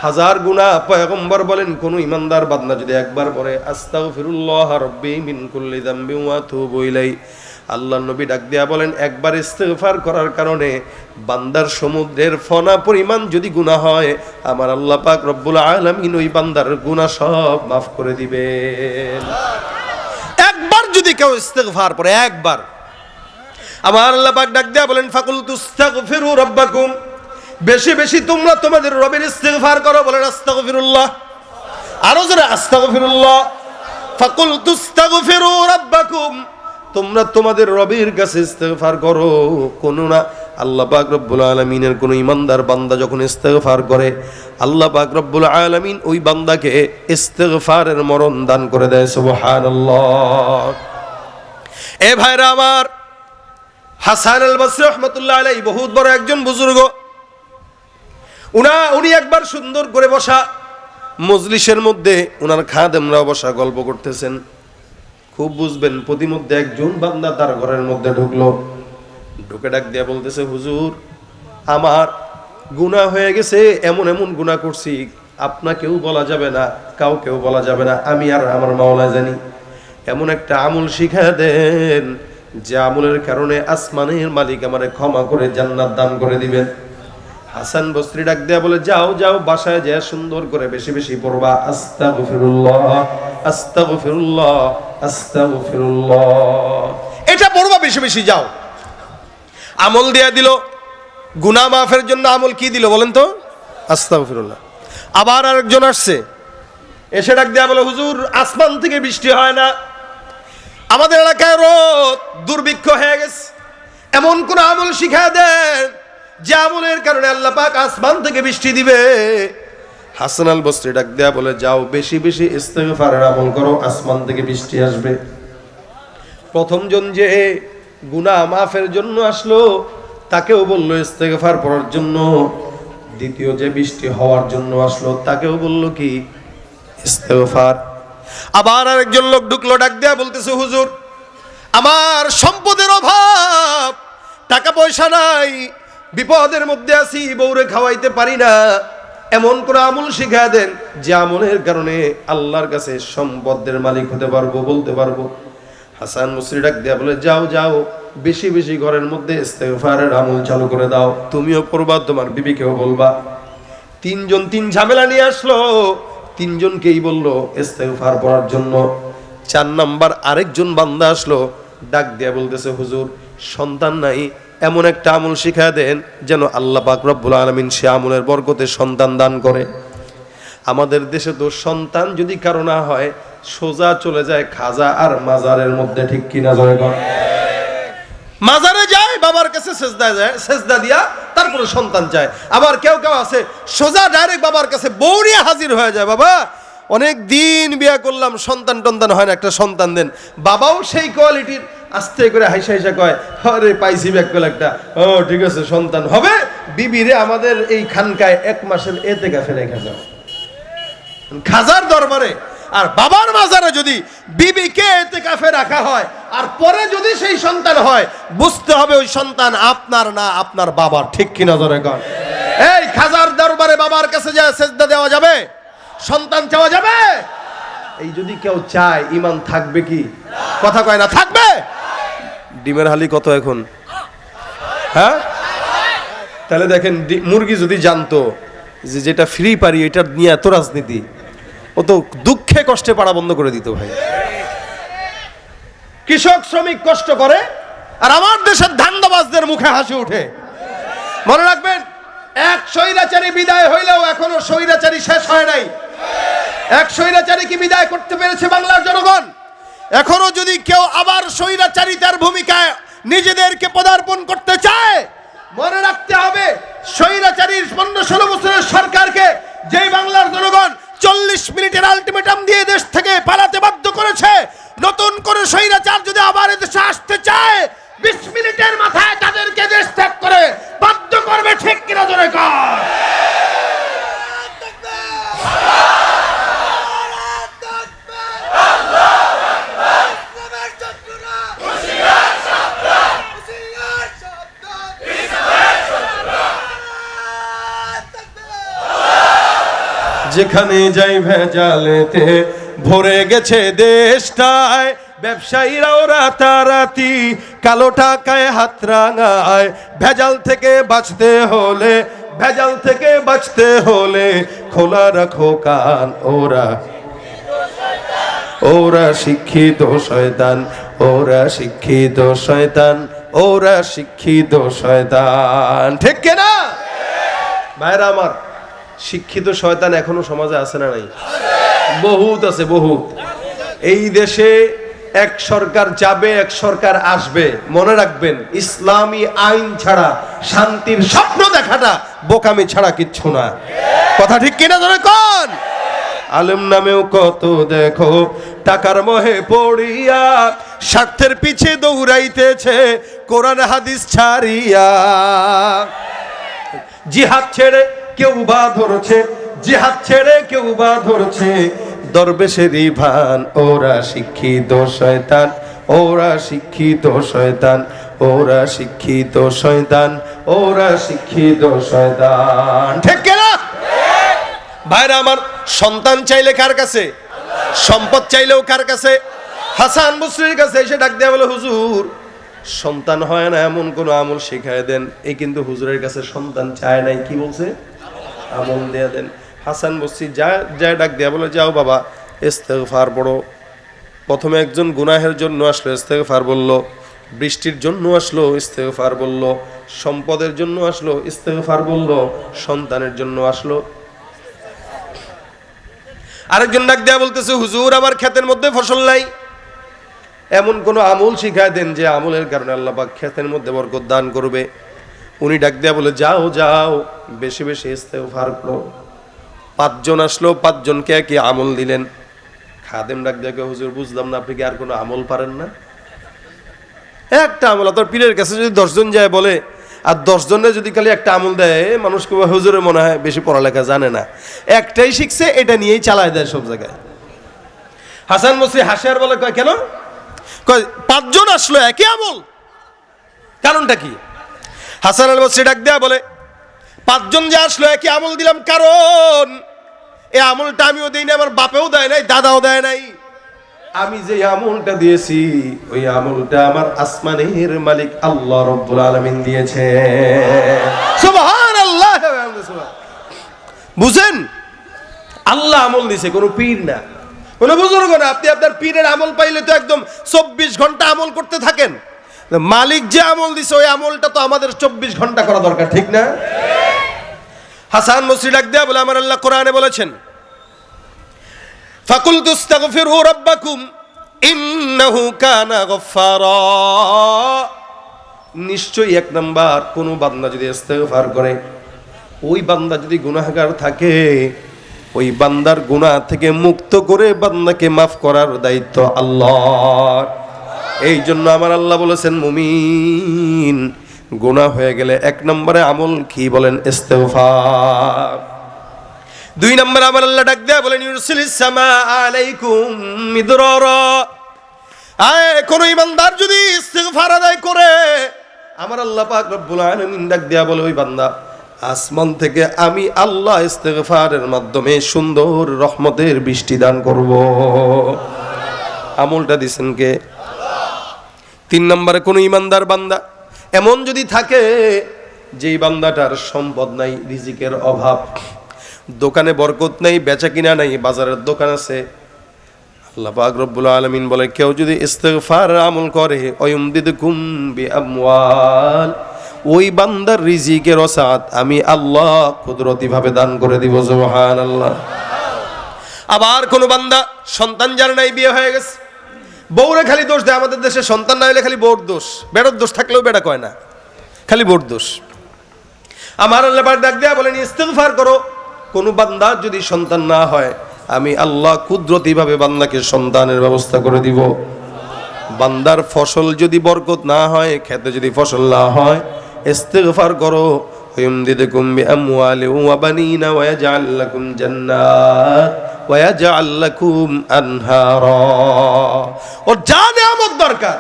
1000 গুনাহ পয়গম্বর বলেন, কোন ইমানদার বান্দা যদি একবার পড়ে আস্তাগফিরুল্লাহ রাব্বি মিন কুল্লি যামবি ওয়া আতুবু ইলাই, আল্লাহর নবী ডাক দিয়া বলেন, একবার ইস্তেগফার করার কারণে বান্দার সমুদ্রের ফনা পরিমাণ যদি গুনাহ হয়, আমার আল্লাহ পাক রব্বুল আলামিন ওই বান্দার গুনাহ সব মাফ করে দিবেন। একবার যদি কেউ ইস্তেগফার পড়ে, একবার, আমার আল্লাহ পাক ডাক দিয়া বলেন, ফাকুলতু আস্তাগফিরু রাব্বাকুম, বেশি বেশি তোমরা তোমাদের রবের ইস্তেগফার করো। বলেন আস্তাগফিরুল্লাহ, আরো জোরে আস্তাগফিরুল্লাহ। ফাকুলতু আস্তাগফিরু রাব্বাকুম, তোমরা তোমাদের রবের কাছে ইস্তেগফার করো। কোন না আল্লাহ পাক রব্বুল আলামিনের কোন ইমানদার বান্দা যখন ইস্তেগফার করে, আল্লাহ পাক রব্বুল আলামিন ওই বান্দাকে ইস্তেগফারের মরণ দান করে দেয়। সুবহানাল্লাহ। এ ভাইরা আমার, হাসান আল বসরি রাহমাতুল্লাহ আলাইহি বহুত বড় একজন বুজুর্গ। উনি একবার সুন্দর করে বসা মজলিসের মধ্যে উনার খাদেমরা বসা গল্প করতেছেন। খুব বুঝবেন, প্রতিমধ্যে একজন বান্দা তার ঘরের মধ্যে ঢুকে ডাক দিয়া বলতেছে, হুজুর আমার গুনাহ হয়ে গেছে, এমন এমন গুনাহ করছি আপনাকেও বলা যাবে না, কাউকেও বলা যাবে না, আমি আর আমার মাওলা জানি। এমন একটা আমল শিখায় দেন যে আমলের কারণে আসমানের মালিক আমারে ক্ষমা করে জান্নাত দান করে দিবেন। হাসান বসরি ডাক দেয়া বলে, যাও যাও বাসায় যা সুন্দর করে বেশি বেশি পড়বা আস্তাগফিরুল্লাহ আস্তাগফিরুল্লাহ আস্তাগফিরুল্লাহ, এটা পড়বা বেশি বেশি। যাও, আমল দেয়া দিল, গুনাহ মাফের জন্য আমল কি দিল বলেন তো? আস্তাগফিরুল্লাহ। আবার আরেকজন আসছে, এসে ডাক দেয়া বলে, হুজুর আসমান থেকে বৃষ্টি হয় না, আমাদের এলাকায় রোদ দুর্ভিক্ষ হয়ে গেছে, এমন কোন আমল শিখায় দেন যে আমলের কারণে আল্লাহ পাক আসমান থেকে বৃষ্টি দিবে। হাসান আল বসরি ডাক দেয়া বলে, যাও বেশি বেশি ইস্তেগফারের আমল করো, আসমান থেকে বৃষ্টি আসবে। প্রথম জন যে গুনাহ মাফের জন্য আসলো, তাকেও বললো ইস্তেগফার পড়ার জন্য। দ্বিতীয় যে বৃষ্টি হওয়ার জন্য আসলো, তাকেও বললো কি? ইস্তেগফার। আবার আরেকজন লোক ঢুকলো, ডাক দেয়া বলতেছে, হুজুর আমার সম্পদের অভাব, টাকা পয়সা নাই, বিপদের মধ্যে আছি, বউরে খাওয়াইতে পারি না, এমন কোন আমল শিখা দেন যে আমলের কারণে আল্লাহর কাছে সম্পদের মালিক হতে পারবো, বলতে পারবো। হাসান বসরি ডাক দেয়া বলে, যাও যাও বেশি বেশি ঘরের মধ্যে ইস্তেগফারের আমল চালু করে দাও, তুমিও পড়বা, তোমার বিবিকেও বলবা। 3 জন 3 ঝামেলা নিয়ে আসলো, 3 জনকেই বললো ইস্তেগফার পড়ার জন্য। 4 নাম্বার আরেকজন বান্দা আসলো, ডাক দেয়া বলতেছে, হুজুর সন্তান নাই, এমন একটা আমল শিখায় দেন যেন আল্লাহ পাক রব্বুল আলামিন সে আমলের বরকতে সন্তান দান করে। আমাদের দেশে তো সন্তান যদি কারো না হয় সোজা চলে যায় খাজা আর মাজারের মধ্যে, ঠিক কিনা জয় কর। মাজারে যায়, বাবার কাছে সেজদা যায়, সেজদা দিয়া তারপরে সন্তান চায়। আবার কেউ কেউ আছে সোজা ডাইরেক্ট বাবার কাছে বউ নিয়ে হাজির হয়ে যায়, বাবা অনেক দিন বিয়া করলাম, সন্তান টন্তান হয় না, একটা সন্তান দেন। বাবাও সেই কোয়ালিটির, আস্তে করে হাইসা হাইসা কয়, আরে পাইছি ব্যাকল একটা, ও ঠিক আছে সন্তান হবে। বিবিরে আমাদের এই খানকায় 1 মাসের এতেকাফে রেখে যাও খাজার দরবারে। আর বাবার মাজারে যদি বিবিকে এতেকাফে রাখা হয় আর পরে যদি সেই সন্তান হয়, বুঝতে হবে ওই সন্তান আপনার না, আপনার বাবার, ঠিক কিনা জোরে কর। এই খাজার দরবারে বাবার কাছে যায় সেজদা দেওয়া যাবে? সন্তান চাওয়া যাবে? এই যদি কেউ চায় ঈমান থাকবে কি? কথা কয় না, থাকবে? ডিমের হালি কত এখন? হ্যাঁ, তাহলে দেখেন মুরগি যদি জানতো যে যেটা ফ্রি পারি এটা নিয়ে এত রাজনীতি, ও তো দুঃখে কষ্টে পাড়া বন্ধ করে দিত ভাই। কৃষক শ্রমিক কষ্ট করে আর আমার দেশের ধান্দাবাজদের মুখে হাসি উঠে। মনে রাখবেন, এক স্বৈরাচারী বিদায় হইলেও এখনো স্বৈরাচারী শেষ হয় নাই। এক স্বৈরাচারী কি বিদায় করতে পেরেছে বাংলার জনগণ? এখনো যদি কেউ আবার স্বৈরাচারিতার ভূমিকায় নিজেদেরকে পদার্পণ করতে চায়, মনে রাখতে হবে স্বৈরাচারীর 15-16 বছরের সরকারকে যেই বাংলার জনগণ 40 মিনিটের আলটিমেটাম দিয়ে দেশ থেকে পালাতে বাধ্য করেছে, নতুন করে স্বৈরাচার যদি আবার এদেশে আসতে চায় 20 মিনিটের মাথায় তাদেরকে দেশ ত্যাগ করে বাধ্য করবে, ঠিক কিনা জোরে কর। যেখানে যাই ভেজালেতে ভরে গেছে দেশটায়, ব্যবসায়ীরাও রাতারাতি কালো টাকায় হাত রাঙায়। ভেজাল থেকে বাঁচতে হলে, ভেজাল থেকে বাঁচতে হলে খোলা রাখো কান, ওরা শিক্ষিত শয়তান, ওরা শিক্ষিত শয়তান, ওরা শিক্ষিত শয়তান, ঠিক কিনা ভাইরা আমার? শিক্ষিত শয়তান এখনো সমাজে আছে না নাই? বহুত আছে, বহুত। এই দেশে এক সরকার যাবে, এক সরকার আসবে। মনে রাখবেন, ইসলামী আইন ছাড়া শান্তির স্বপ্ন দেখাটা বোকামি ছাড়া কিচ্ছু না। কথা ঠিক কিনা ধরে কোন? আলেম নামেও কত দেখো টাকার মোহে পড়িয়া, স্বার্থের পিছে দৌড়াইতেছে কোরআন হাদিস ছাড়িয়া। জিহাদ ছেড়ে কেউ বা ধরছে, জিহাদ ছেড়ে কেউ বা ধরছে দরবেশেরই ভান। ওরা শিক্ষিত শয়তান, ওরা শিক্ষিত শয়তান, ওরা শিক্ষিত শয়তান, ওরা শিক্ষিত শয়তান, ঠিক কিনা ভাইরা আমার? সন্তান চাইলে কার কাছে? সম্পদ চাইলেও কার কাছে? হাসান বসরির কাছে এসে ডাক দেয়া বলে, হুজুর সন্তান হয় না এমন কোন আমল শিখায় দেন। এই কিন্তু হুজুরের কাছে সন্তান চায় নাই, কি বলছে? আমল দেয়া দেন। হাসান বসরি যায় ডাক দেয়া বলে, যাও বাবা ইস্তেগফার পড়ো। প্রথমে একজন গুনাহের জন্য আসলো, ইস্তেগফার বলল। বৃষ্টির জন্য আসলো, ইস্তেগফার বলল। সম্পদের জন্য আসলো, ইস্তেগফার বলল। সন্তানের জন্য আসলো। আরেকজন ডাক দেয়া বলতেছে, হুজুর আমার ক্ষেতের মধ্যে ফসল নাই, এমন কোন আমল শিখায় দেন যে আমলের কারণে আল্লাহ পাক ক্ষেতের মধ্যে বরকত দান করবে। উনি ডাক দেয়া বলে, যাও যাও বেশি বেশি ইস্তেগফার করো। 5 জন আসলো, 5 জনকে একই আমল দিলেন। খাদেম ডাক দেয়া, হুজুর বুঝলাম না, আপনি কি আর কোনো আমল পারেন না? একটা আমল। তোর পীরের কাছে যদি 10 জন যায় বলে, আর 10 জনের যদি খালি একটা আমল দেয়, মানুষকে হুজুরে মনে হয় বেশি পড়ালেখা জানে না, একটাই শিখছে, এটা নিয়েই চালায় দেয় সব জায়গায়। হাসান বসরি হাসে আর বলে, কয় কেন? কয় 5 জন আসলো একই আমল, কারণটা কি? হাসান আল বসরি ডাক দেয়া বলে, 5 জন যে আসলো একই আমল দিলাম, কারণ এই আমলটা আমিও দেই না, আমার বাপেও দেয় নাই, দাদাও দেয় নাই। আমি যে আমলটা দিয়েছি ওই আমলটা আমার আসমানের মালিক আল্লাহ রাব্বুল আলামিন দিয়েছে। সুবহানাল্লাহ। বুঝেন, আল্লাহ আমল দিয়েছে, কোনো পীর না, কোনো বুজুর্গ না। আপনি আপনার পীরের আমল পাইলে তো একদম 24 ঘন্টা আমল করতে থাকেন। মালিক যে আমল দিছে ওই আমলটা তো আমাদের 24 ঘন্টা করা দরকার, ঠিক না? হাসান বসরি ডাক দেয়া বলে, আমার আল্লাহ কোরআনে বলেছেন, ফাকুলতু আস্তাগফিরু রাব্বাকুম ইন্নাহু কানা গফফারা। নিশ্চয়ই এক নাম্বার, কোন বান্দা যদি ইস্তেগফার করে, ওই বান্দা যদি গুনাহগার থাকে, ওই বান্দার গুনাহ থেকে মুক্ত করে বান্দাকে মাফ করার দায়িত্ব আল্লাহর। এই জন্য আমার আল্লাহ বলেছেন, মুমিন গুনাহ হয়ে গেলে এক নম্বরে আমল কি বলেন? ইস্তেগফার। 2 নম্বরে আমার আল্লাহ ডাক দেয়া বলেন, ইউরসিলিস সামা আলাইকুম মিদরারা। কোন ইমানদার যদি ইস্তেগফার আদায় করে, আমার আল্লাহ পাক রব্বুল আলামিন ডাক দেয়া বলে, ওই বান্দা আসমান থেকে আমি আল্লাহ ইস্তেগফারের মাধ্যমে সুন্দর রহমতের বৃষ্টি দান করব। আমলটা দিছেন কে? 3 নম্বরে, কোন ইমানদার বান্দা এমন যদি থাকে যেই বান্দাটার সম্পদ নাই, রিজিকের অভাব, দোকানে বরকত নাই, বেচা কিনা নাই, বাজারের দোকান আছে, আল্লাহ পাক রব্বুল আলামিন বলে, কেউ যদি ইস্তেগফার আমল করে, ওয়ায়ুমদিদকুম বিআমওয়াল, ওই বান্দার রিজিকের ওসাত আমি আল্লাহ কুদরতি ভাবে দান করে দিব। সুবহানাল্লাহ। আবার কোন বান্দা সন্তান যার নাই, বিয়ে হয়ে গেছে, বউরে খালি দোষ দেয়। আমাদের দেশে সন্তান না হলে খালি বউর দোষ, বেড়ার দোষ থাকলেও বেড়া কয় না, খালি বউর দোষ। আমার আল্লাহ পাক ডাক দেয়া বলেন, ইস্তেগফার করো। কোন বান্দা যদি সন্তান না হয়, আমি আল্লাহ কুদরতি ভাবে বান্দাকে সন্তানের ব্যবস্থা করে দিব। বান্দার ফসল যদি বরকত না হয়, খেতে যদি ফসল না হয়, ইস্তেগফার করো। ওয়ায়ুমদিদকুম বিআমওয়ালিন ওয়া বানিনা ওয়া ইয়াজআল লাকুম জান্নাত ওয়া ইয়াজআল লাকুম আনহারা। ও যা নিয়ামত দরকার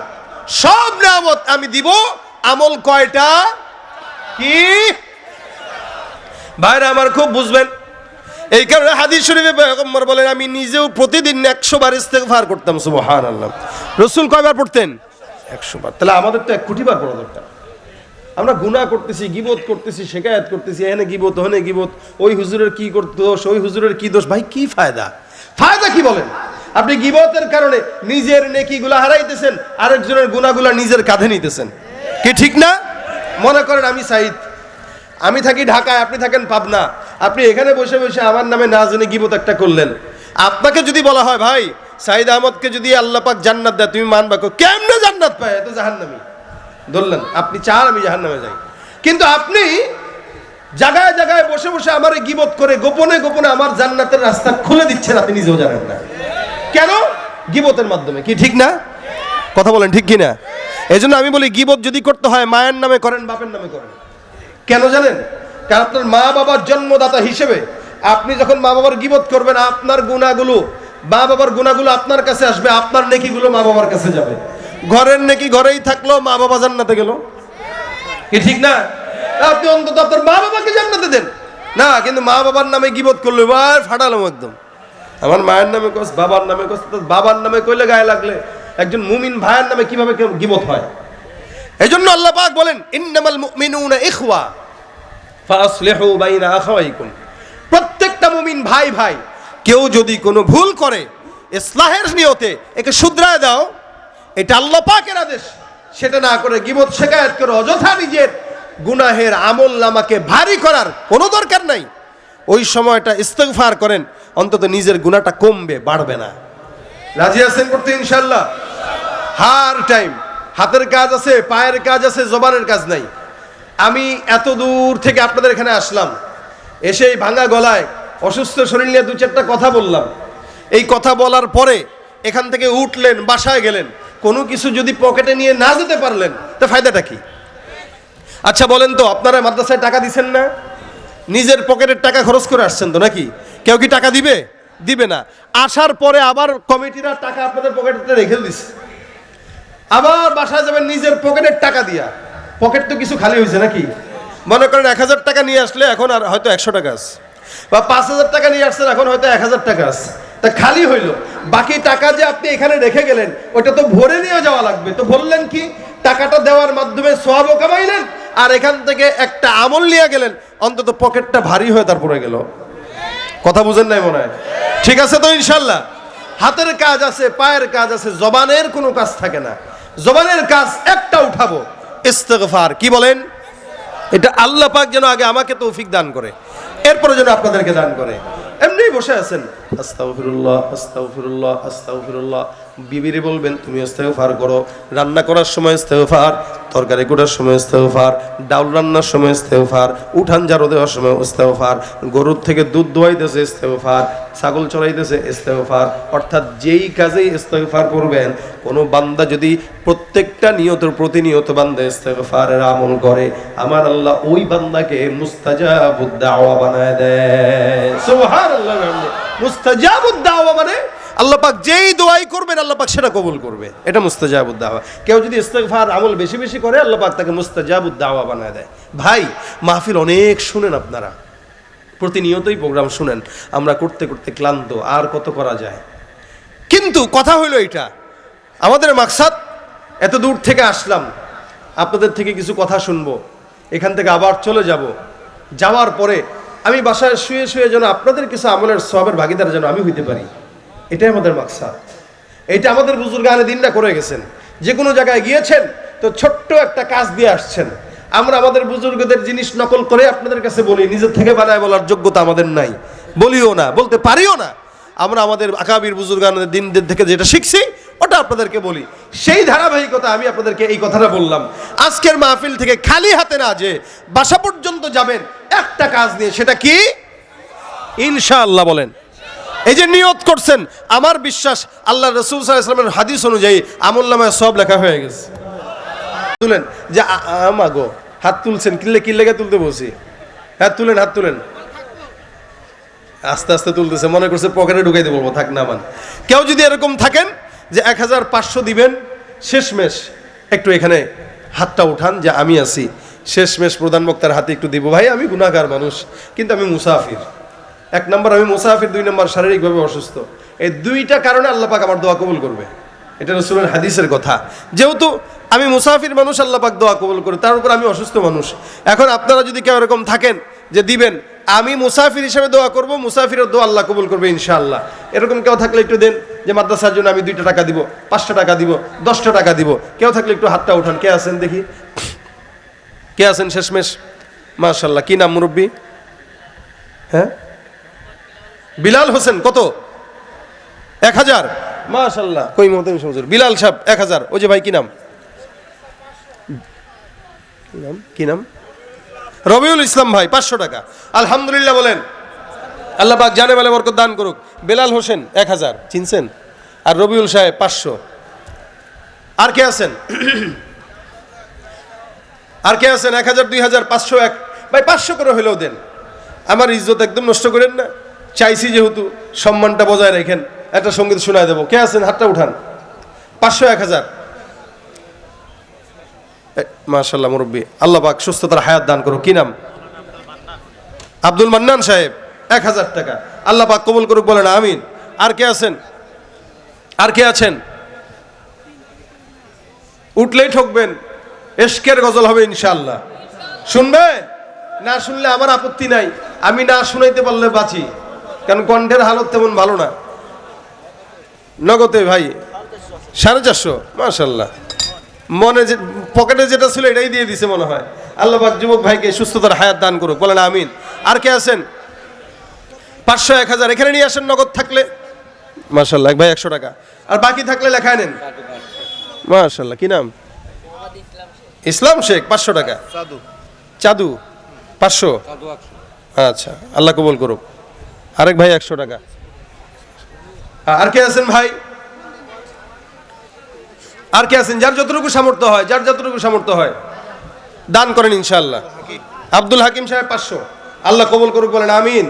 সব নিয়ামত আমি দিব। আমল কয়টা? কি ভাইরা আমার খুব বুঝবেন। এই কারণে হাদিস শরীফে পয়গম্বর বলেন, আমি নিজেও প্রতিদিন 100 বার ইস্তেগফার করতাম। সুবহানাল্লাহ। রাসূল কয়বার পড়তেন? 100 বার। তাহলে আমাদের তো 1 কোটি বার পড়া দরকার। আমরা গুনাহ করতেছি, গীবত করতেছি, শিকায়াত করতেছি, এখানে গীবত, ওখানে গীবত, ওই হুজুরের কি দোষ, ওই হুজুরের কি দোষ। ভাই কি ফায়দা? ফায়দা কি বলেন? আপনি গীবতের কারণে নিজের নেকিগুলা হারাইতেছেন, আরেকজনের গুনাহগুলা নিজের কাঁধে নিতেছেন। কি ঠিক না? মনে করেন আমি সাঈদ, আমি থাকি ঢাকায়, আপনি থাকেন পাবনা, আপনি এখানে বসে বসে আমার নামে না জেনে গীবত একটা করলেন। আপনাকে যদি বলা হয়, ভাই সাঈদ আহমদকে যদি আল্লাহ পাক জান্নাত দেয়, তুমি মানবা? কেমনে জান্নাত পায়? এত জাহান্নামী। ধরলেন আপনি চান আমি জাহান্নামে যাই, কিন্তু আপনি জায়গায় জায়গায় বসে বসে আমার গীবত করে গোপনে গোপনে আমার জান্নাতের রাস্তা খুলে দিচ্ছেন, আপনি নিজেও জানেন না কেন? গীবতের মাধ্যমে। কি ঠিক না? কথা বলেন ঠিক কিনা? এই জন্য আমি বলি, গীবত যদি করতে হয় মায়ের নামে করেন, বাপের নামে করেন। কেন জানেন? কারণ আপনার মা বাবার জন্মদাতা হিসেবে আপনি যখন মা বাবার গীবত করবেন, আপনার গুনাহগুলো, মা বাবার গুনাহগুলো আপনার কাছে আসবে, আপনার নেকিগুলো মা বাবার কাছে যাবে। ঘরের নেকি ঘরেই থাকলো, মা বাবা জান্নাতে গেল। কি ঠিক না? আপনি অন্তত আপনার মা বাবাকে জান্নাতে দেন না, কিন্তু মা বাবার নামে গীবত করলো, এবার ফাটালাম একদম। আমার মায়ের নামে কস, বাবার নামে কস, বাবার নামে কইলে গায়ে লাগলে একজন মুমিন ভাইয়ের নামে কিভাবে গীবত হয়? এই জন্য আল্লাহ পাক বলেন, ইন্নামাল মুমিনুনা ইখওয়া ফাসলিহু বাইনা আখাওয়াইকুম। প্রত্যেকটা মুমিন ভাই ভাই। কেউ যদি কোনো ভুল করে, ইসলাহের নিয়তে একে শুধরায় দাও, এটা আল্লাহ পাকের আদেশ। সেটা না করে গীবত শিকায়াত করে অযথা নিজের গুনাহের আমল নামাকে ভারী করার কোনো দরকার নাই। ওই সময়টা ইস্তেগফার করেন, অন্তত নিজের গুনাহটা কমবে, বাড়বে না। রাজি আছেন করতে ইনশাআল্লাহ? হার টাইম হাতের কাজ আছে, পায়ের কাজ আছে, জবানের কাজ নাই। আমি এত দূর থেকে আপনাদের এখানে আসলাম, এসে এই ভাঙা গলায় অসুস্থ শরীর নিয়ে 2-4টা কথা বললাম। এই কথা বলার পরে এখান থেকে উঠলেন, বাসায় গেলেন, কোনো কিছু যদি পকেটে নিয়ে না যেতে পারলেন, তা ফায়দাটা কি? আচ্ছা বলেন তো, আপনারা মাদ্রাসায় টাকা দিচ্ছেন না? নিজের পকেটের টাকা খরচ করে আসছেন তো নাকি? কেউ কি টাকা দিবে? দিবে না। আসার পরে আবার কমিটিরা টাকা আপনাদের পকেটে রেখে দিচ্ছে, আবার বাসায় যাবেন নিজের পকেটের টাকা দিয়া। পকেট তো কিছু খালি হয়েছে নাকি? মনে করেন 1000 টাকা নিয়ে আসলে এখন আর হয়তো 100 টাকা আছে, বা 5000 টাকা নিয়ে আসছেন এখন হয়তো 1000 টাকা আছে, তা খালি হইল। বাকি টাকা যে আপনি এখানে রেখে গেলেন, ওটা তো ভরে নিয়ে যাওয়া লাগবে। তো বললেন কি, টাকাটা দেওয়ার মাধ্যমে সওয়াবও কামাইলেন, আর এখান থেকে একটা আমল নিয়ে গেলেন, অন্তত পকেটটা ভারী হয়ে তারপরে গেল। কথা বুঝেন নাই মনে হয়? ঠিক আছে তো ইনশাল্লাহ? হাতের কাজ আছে, পায়ের কাজ আছে, জবানের কোনো কাজ থাকে না। জবানের কাজ একটা উঠাবো, ইস্তেগফার। কি বলেন? এটা আল্লাহ পাক যেন আগে আমাকে তৌফিক দান করে, এরপরে যেন আপনাদেরকে দান করে। এমনি বসে আছেন, আস্তাগফিরুল্লাহ আস্তাগফিরুল্লাহ আস্তাগফিরুল্লাহ, বিবিরে বলবেন তুমি ইস্তেগফার করো। রান্না করার সময় ইস্তেগফার, তরকারি কোটার সময় ইস্তেগফার, ডাউল রান্নার সময় ইস্তেগফার, উঠান ঝাড়ু দেওয়ার সময় ইস্তেগফার, গরুর থেকে দুধ দোয়াইতেছে ইস্তেগফার, ছাগল চড়াইতেছে ইস্তেগফার। অর্থাৎ যেই কাজেই ইস্তেগফার করবেন, কোনো বান্দা যদি প্রত্যেকটা প্রতিনিয়ত বান্দা ইস্তেগফারের আমল করে, আমার আল্লাহ ওই বান্দাকে মুস্তাজাবুদ দাওয়া বানায় দেয়। সুবহানাল্লাহ। মুস্তাজাবুদ দাওয়া মানে আল্লাহ পাক যেই দোয়াই করবেন আল্লাহ পাক সেটা কবুল করবে, এটা মুস্তাজাবুদ দাওয়া। কেউ যদি ইস্তেগফার আমল বেশি বেশি করে, আল্লাহ পাক তাকে মুস্তাজাবুদ দাওয়া বানায় দেয়। ভাই, মাহফিল অনেক শুনেন আপনারা, প্রতিনিয়তই প্রোগ্রাম শুনেন, আমরা করতে করতে ক্লান্ত, আর কত করা যায়। কিন্তু কথা হলো এটা, আমাদের মাকসাদ, এত দূর থেকে আসলাম, আপনাদের থেকে কিছু কথা শুনবো, এখান থেকে আবার চলে যাব। যাওয়ার পরে আমি বাসায় শুয়ে শুয়ে যেন আপনাদের কিছু আমলের সওয়াবের ভাগিদার যেন আমি হইতে পারি, এটাই আমাদের মাকসাদ। এইটা আমাদের বুজুর্গানে দিনটা করে গেছেন। যে কোনো জায়গায় গিয়েছেন তো ছোট্ট একটা কাজ দিয়ে আসছেন। আমরা আমাদের বুজুর্গদের জিনিস নকল করে আপনাদের কাছে বলি, নিজের থেকে বানায় বলার যোগ্যতা আমাদের নাই, বলিও না, বলতে পারিও না। আমরা আমাদের আকাবির বুজুর্গানের দিনদের থেকে যেটা শিখছি ওটা আপনাদেরকে বলি। সেই ধারাবাহিকতা আমি আপনাদেরকে এই কথাটা বললাম। আজকের মাহফিল থেকে খালি হাতে না যে বাসা পর্যন্ত যাবেন একটা কাজ নিয়ে, সেটা কি? ইনশাআল্লাহ বলেন। এই যে নিয়ত করছেন, আমার বিশ্বাস আল্লাহ রাসূল সাল্লাল্লাহু আলাইহি ওয়াসাল্লামের হাদিস অনুযায়ী আমলনামায় সব লেখা হয়ে গেছে। তুলেন যে আমাগো হাত তুলছেন, কি লেগে তুলতে বলছি? হ্যাঁ তুলেন, হাত তুলেন। আস্তে আস্তে তুলতেছে, মনে করছে পকেটে ঢুকাইতে বলবো, থাক না মান। কেউ যদি এরকম থাকেন যে 1500 দিবেন, শেষমেশ একটু এখানে হাতটা উঠান যে আমি আছি, শেষমেশ প্রধান বক্তার হাতে একটু দিব। ভাই আমি গুনাহগার মানুষ, কিন্তু আমি মুসাফির। 1 নম্বর আমি মুসাফির, 2 নম্বর শারীরিকভাবে অসুস্থ। এই দুইটা কারণে আল্লাহ পাক আমার দোয়া কবুল করবে, এটা রাসূলের হাদিসের কথা। যেহেতু আমি মুসাফির মানুষ, আল্লাহ পাক দোয়া কবুল করে, তার উপর আমি অসুস্থ মানুষ। এখন আপনারা যদি কেউ এরকম থাকেন যে দিবেন, আমি মুসাফির হিসেবে দোয়া করব, মুসাফিরের দোয়া আল্লাহ কবুল করবে ইনশাআল্লাহ, এরকম কেউ থাকলে একটু দেন। যে মাদ্রাসার জন্য আমি 2টা টাকা দিব, 5টা টাকা দিব, 10টা টাকা দিব, কেউ থাকলে একটু হাতটা উঠান। কে আছেন দেখি, কে আছেন শেষমেশ? মাশাআল্লাহ। কি নাম মুরব্বী? হ্যাঁ, বিলাল হোসেন। কত? 1000। মাশাআল্লাহ। কই মহতামিম হুজুর? বিলাল সাহেব 1000। ওই যে ভাই কি নাম? কি নাম? রবিউল ইসলাম ভাই 500 টাকা। আলহামদুলিল্লাহ বলেন। আল্লাহ পাক জানে মালে বরকত দান করুক। বেলাল হোসেন 1000, চিনছেন? আর রবিউল সাহেব 500। আর কে আছেন? আর কে আছেন? 1000, 2000, 500। ভাই 500 করে হইলেও দেন, আমার ইজ্জত একদম নষ্ট করেন না। চাইছি যেহেতু, সম্মানটা বজায় রাখেন, একটা সঙ্গীত শোনায় দেবো। কে আছেন? হাতটা উঠান। 500, 1000। মাশাআল্লাহ মুরব্বী, আল্লাহ পাক সুস্থতার হায়াত দান করুক। কি নাম? আব্দুল মান্নান সাহেব 1000 টাকা। আল্লাহ পাক কবুল করুক, বলেন আমিন। আর কে আছেন? আর কে আছেন? উঠলেই ঠকবেন, এশকের গজল হবে ইনশাআল্লাহ। শুনবেন? না শুনলে আমার আপত্তি নাই, আমি না শুনাইতে পারলে বাঁচি, কারণ কণ্ঠের হালত তেমন ভালো না। নগদে ভাই 450। মাশাআল্লাহ। মনে যে পকেটে যেটা ছিল এটাই দিয়ে দিছে মনে হয়। আল্লাহ পাক যুবক ভাইকে সুস্থতার হায়াত দান করুক, বলেন আমিন। আর কে আছেন? 500, 1000 এখানে নিয়ে আসেন নগদ থাকলে। মাশাআল্লাহ। ভাই 100 টাকা। আর বাকি থাকলে লেখায় নেন। মাশাআল্লাহ। কি নাম? ইসলাম শেখ 500 টাকা। চাদু 500। আচ্ছা, আল্লাহ কবুল করুক। আরেক ভাই 100 টাকা। আর কে আছেন ভাই? আর কে আছেন? যার যতটুকু সামর্থ্য হয়, যার যতটুকু সামর্থ্য হয় দান করেন ইনশাআল্লাহ। আব্দুল হাকিম সাহেব 500। আল্লাহ কবুল করুক, বলেন আমিন।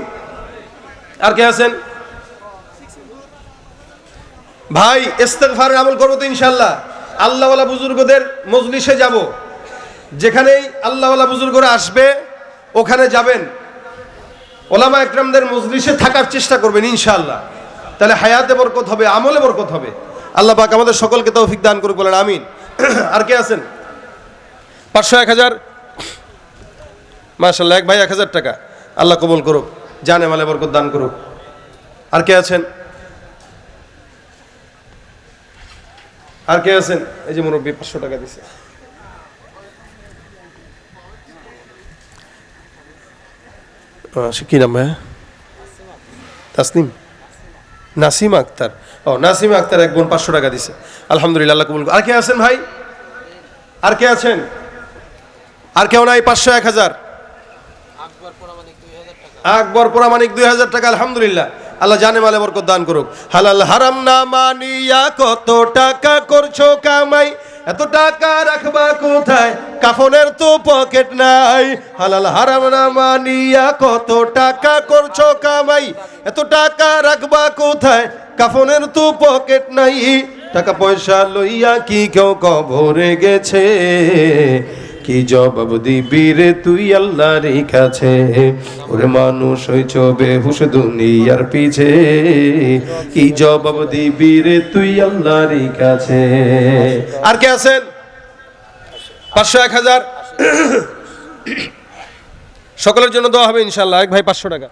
আর কে আছেন? ভাই ইস্তেগফারের আমল করবো তো ইনশাআল্লাহ। আল্লাহওয়ালা বুজুর্গদের মজলিসে যাব, যেখানেই আল্লাহওয়ালা বুজুর্গরা আসবে ওখানে যাবেন, ওলামা একরামদের মজলিসে থাকার চেষ্টা করবেন ইনশাআল্লাহ। তাহলে হায়াতে বরকত হবে, আমলে বরকত হবে। আল্লাহ পাক আমাদের সকলকে তৌফিক দান করুক, বলেন আমিন। আর কে আছেন? 500, 1000। মাশাআল্লাহ। এক ভাই 1000 টাকা। আল্লাহ কবুল করুক, জানে মালে বরকত দান করুক। আর কে আছেন? আর কে আছেন? এই যে মুরব্বী 500 টাকা দিছে। কি নাম ভাই? তাসনিম, নাসিম আক্তার। ও নাসিম আক্তার এক বোন 500 টাকা দিছে। আলহামদুলিল্লাহ, আল্লাহ কবুল। আর কে আছেন ভাই? আর কে আছেন? আর কেউ নাই? 500, 1000। আকবর প্রামাণিক 2000 টাকা। আলহামদুলিল্লাহ, আল্লাহ জানে মালে বরকত দান করুক। হালাল হারাম না মানিয়া কত টাকা করছো কামাই, এত টাকা রাখবা কোথায়, কাফনের তো পকেট নাই। হালাল হারাম না মানিয়া কত টাকা করছো কামাই, এত টাকা রাখবা কোথায়, কাফনের তো পকেট নাই। টাকা পয়সা লইয়া কি কেউ কবরে গেছে, কি জবাব দিবি রে তুই আল্লাহর কাছে। ওরে মানুষ হইছ বেহুশ দুনিয়ার পিছে, কি জবাব দিবি রে তুই আল্লাহর কাছে। আর কে আছেন? 500, 1000। সকলের জন্য দেওয়া হবে ইনশাআল্লাহ। এক ভাই 500 টাকা।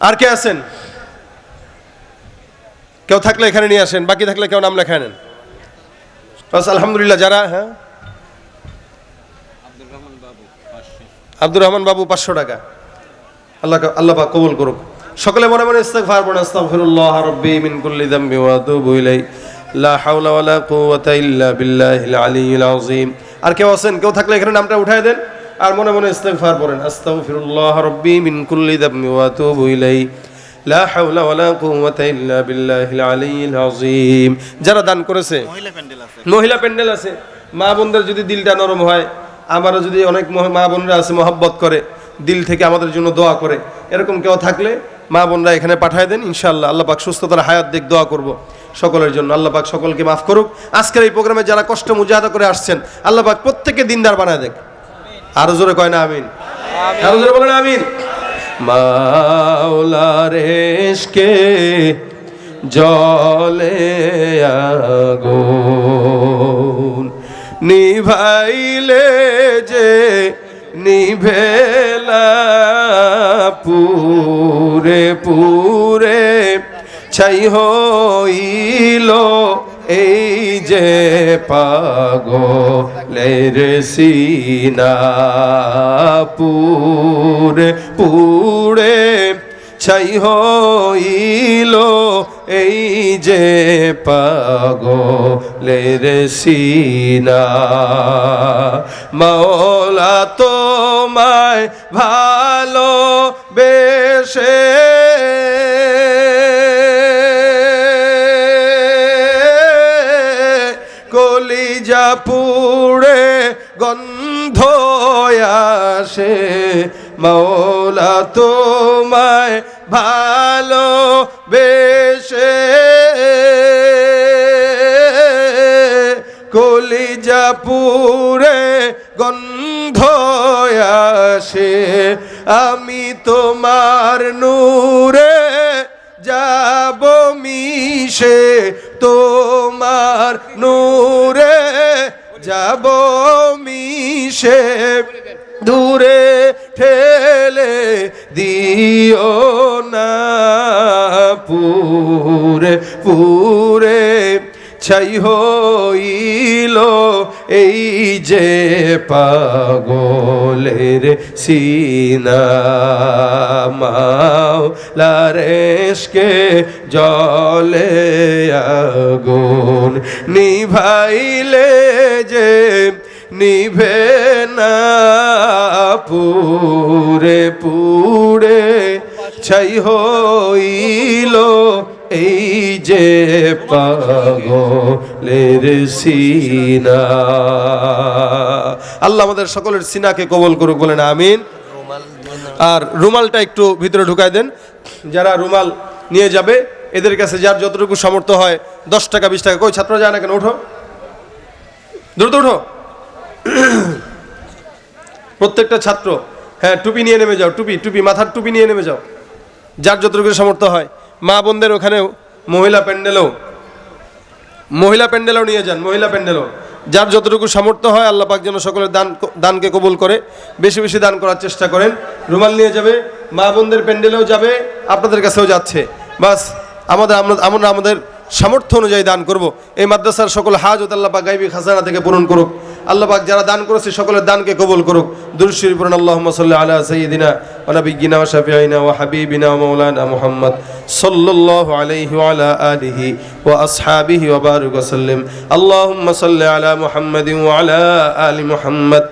আর কে আছেন? কেউ থাকলে এখানে নিয়ে আসেন, বাকি থাকলে কেউ নাম লেখায় নেন। আলহামদুলিল্লাহ। যারা, হ্যাঁ, আব্দুর রহমান বাবু 500 টাকা। আল্লাহ পাক কবুল করুক। সকলে মনে মনে ইস্তিগফার পড়ুন। আস্তাগফিরুল্লাহ রাব্বি মিন কুল্লি যামবি ওয়া আতুবু ইলাইহি, লা হাওলা ওয়ালা কুওয়াতা ইল্লা বিল্লাহিল আলিয়্যিল আযীম। আর কেউ আছেন? কেউ থাকলে এখানে নামটা উঠায় দেন আর মনে মনে ইস্তিগফার পড়েন। আস্তাগফিরুল্লাহ রাব্বি মিন কুল্লি যামবি ওয়া আতুবু ইলাইহি, লা হাওলা ওয়ালা কুওয়াতা ইল্লা বিল্লাহিল আলিয়্যিল আযীম। যারা দান করেছে, মহিলা প্যান্ডেল আছে, মা বোনদের যদি দিলটা নরম হয়, আমারও যদি অনেক মা বোনরা আছে মহব্বত করে, দিল থেকে আমাদের জন্য দোয়া করে, এরকম কেউ থাকলে মা বোনরা এখানে পাঠায় দেন ইনশাআল্লাহ। আল্লাহ পাক সুস্থতার হায়াত দিক দোয়া করব সকলের জন্য। আল্লাহ পাক সকলকে মাফ করুক। আজকের এই প্রোগ্রামে যারা কষ্ট মুজাহাদা করে আসছেন, আল্লাহ পাক প্রত্যেককে দিনদার বানায় দেখ। আরো জোরে কয় না আমিন? আরো জোরে বলেন আমিন। মাওলার ইশকে জলে আগুন, নিভাইলে যে নিভেলা পুরে পুরে, ছাই হইল এই যে পাগলের সিনা, পুরে পুরে ছাই হইল এই যে পাগলের সিনা। মাওলা তোমায় ভালো বেশে কলিজা পুড়ে গন্ধ আসে, মাওলা তোমায় ভালো বেশে কলিজা পুড়ে গন্ধ আসে। আমি তোমার নূরে যাব মিশে, তোমার নূরে যাব মিশে, দূরে ঠেলে দিও না পুরে পুরে, ছাই হইল এই যে পাগলের সিনা। মাওলার ইশকে জলে আগুন, নিভাইলে যে নিভে না পুরে পুরে, ছাই হইল এই যে পাগলের সিনা। আল্লাহ আমাদের সকলের সিনাকে কবুল করুক, বলেন আমিন। আর রুমালটা একটু ভিতরে ঢুকাই দেন। যারা রুমাল নিয়ে যাবে এদের কাছে যার যতটুকু সামর্থ্য হয়, 10 টাকা 20 টাকা। কই ছাত্র যায় না কেন? ওঠো, দ্রুত ওঠো। প্রত্যেকটা ছাত্র, হ্যাঁ, টুপি নিয়ে নেমে যাও। টুপি টুপি মাথার টুপি নিয়ে নেমে যাও, যার যতটুকু সামর্থ্য হয়। মা বোনদের ওখানেও মহিলা প্যান্ডেলও নিয়ে যান। মহিলা প্যান্ডেলও যার যতটুকু সামর্থ্য হয়, আল্লাহ পাক যেন সকলের দানকে কবুল করে। বেশি বেশি দান করার চেষ্টা করেন। রুমাল নিয়ে যাবে, মা বোনদের প্যান্ডেলেও যাবে, আপনাদের কাছেও যাচ্ছে। বাস আমরা আমাদের সামর্থ্য অনুযায়ী দান করব। এই মাদ্রাসার সকল হাজত আল্লাহ পাক গায়বী খাজানা থেকে পূরণ করুক। আল্লাহ পাক যারা দান করেছে সকলের দানকে কবুল করুক। দুরূদ শরীফ পড়ুন, আল্লাহুম্মা সাল্লি আলা সাইয়্যিদিনা ওয়া নাবিয়্যিনা ওয়া শাফিঈনা ওয়া হাবিবিনা ওয়া মাওলানা মুহাম্মদ সাল্লাল্লাহু আলাইহি ওয়া আলা আলিহি ওয়া আসহাবিহি ওয়া বারিক ওয়া সাল্লিম। আল্লাহুম্মা সাল্লি আলা মুহাম্মাদিন ওয়া আলা আলি মুহাম্মদ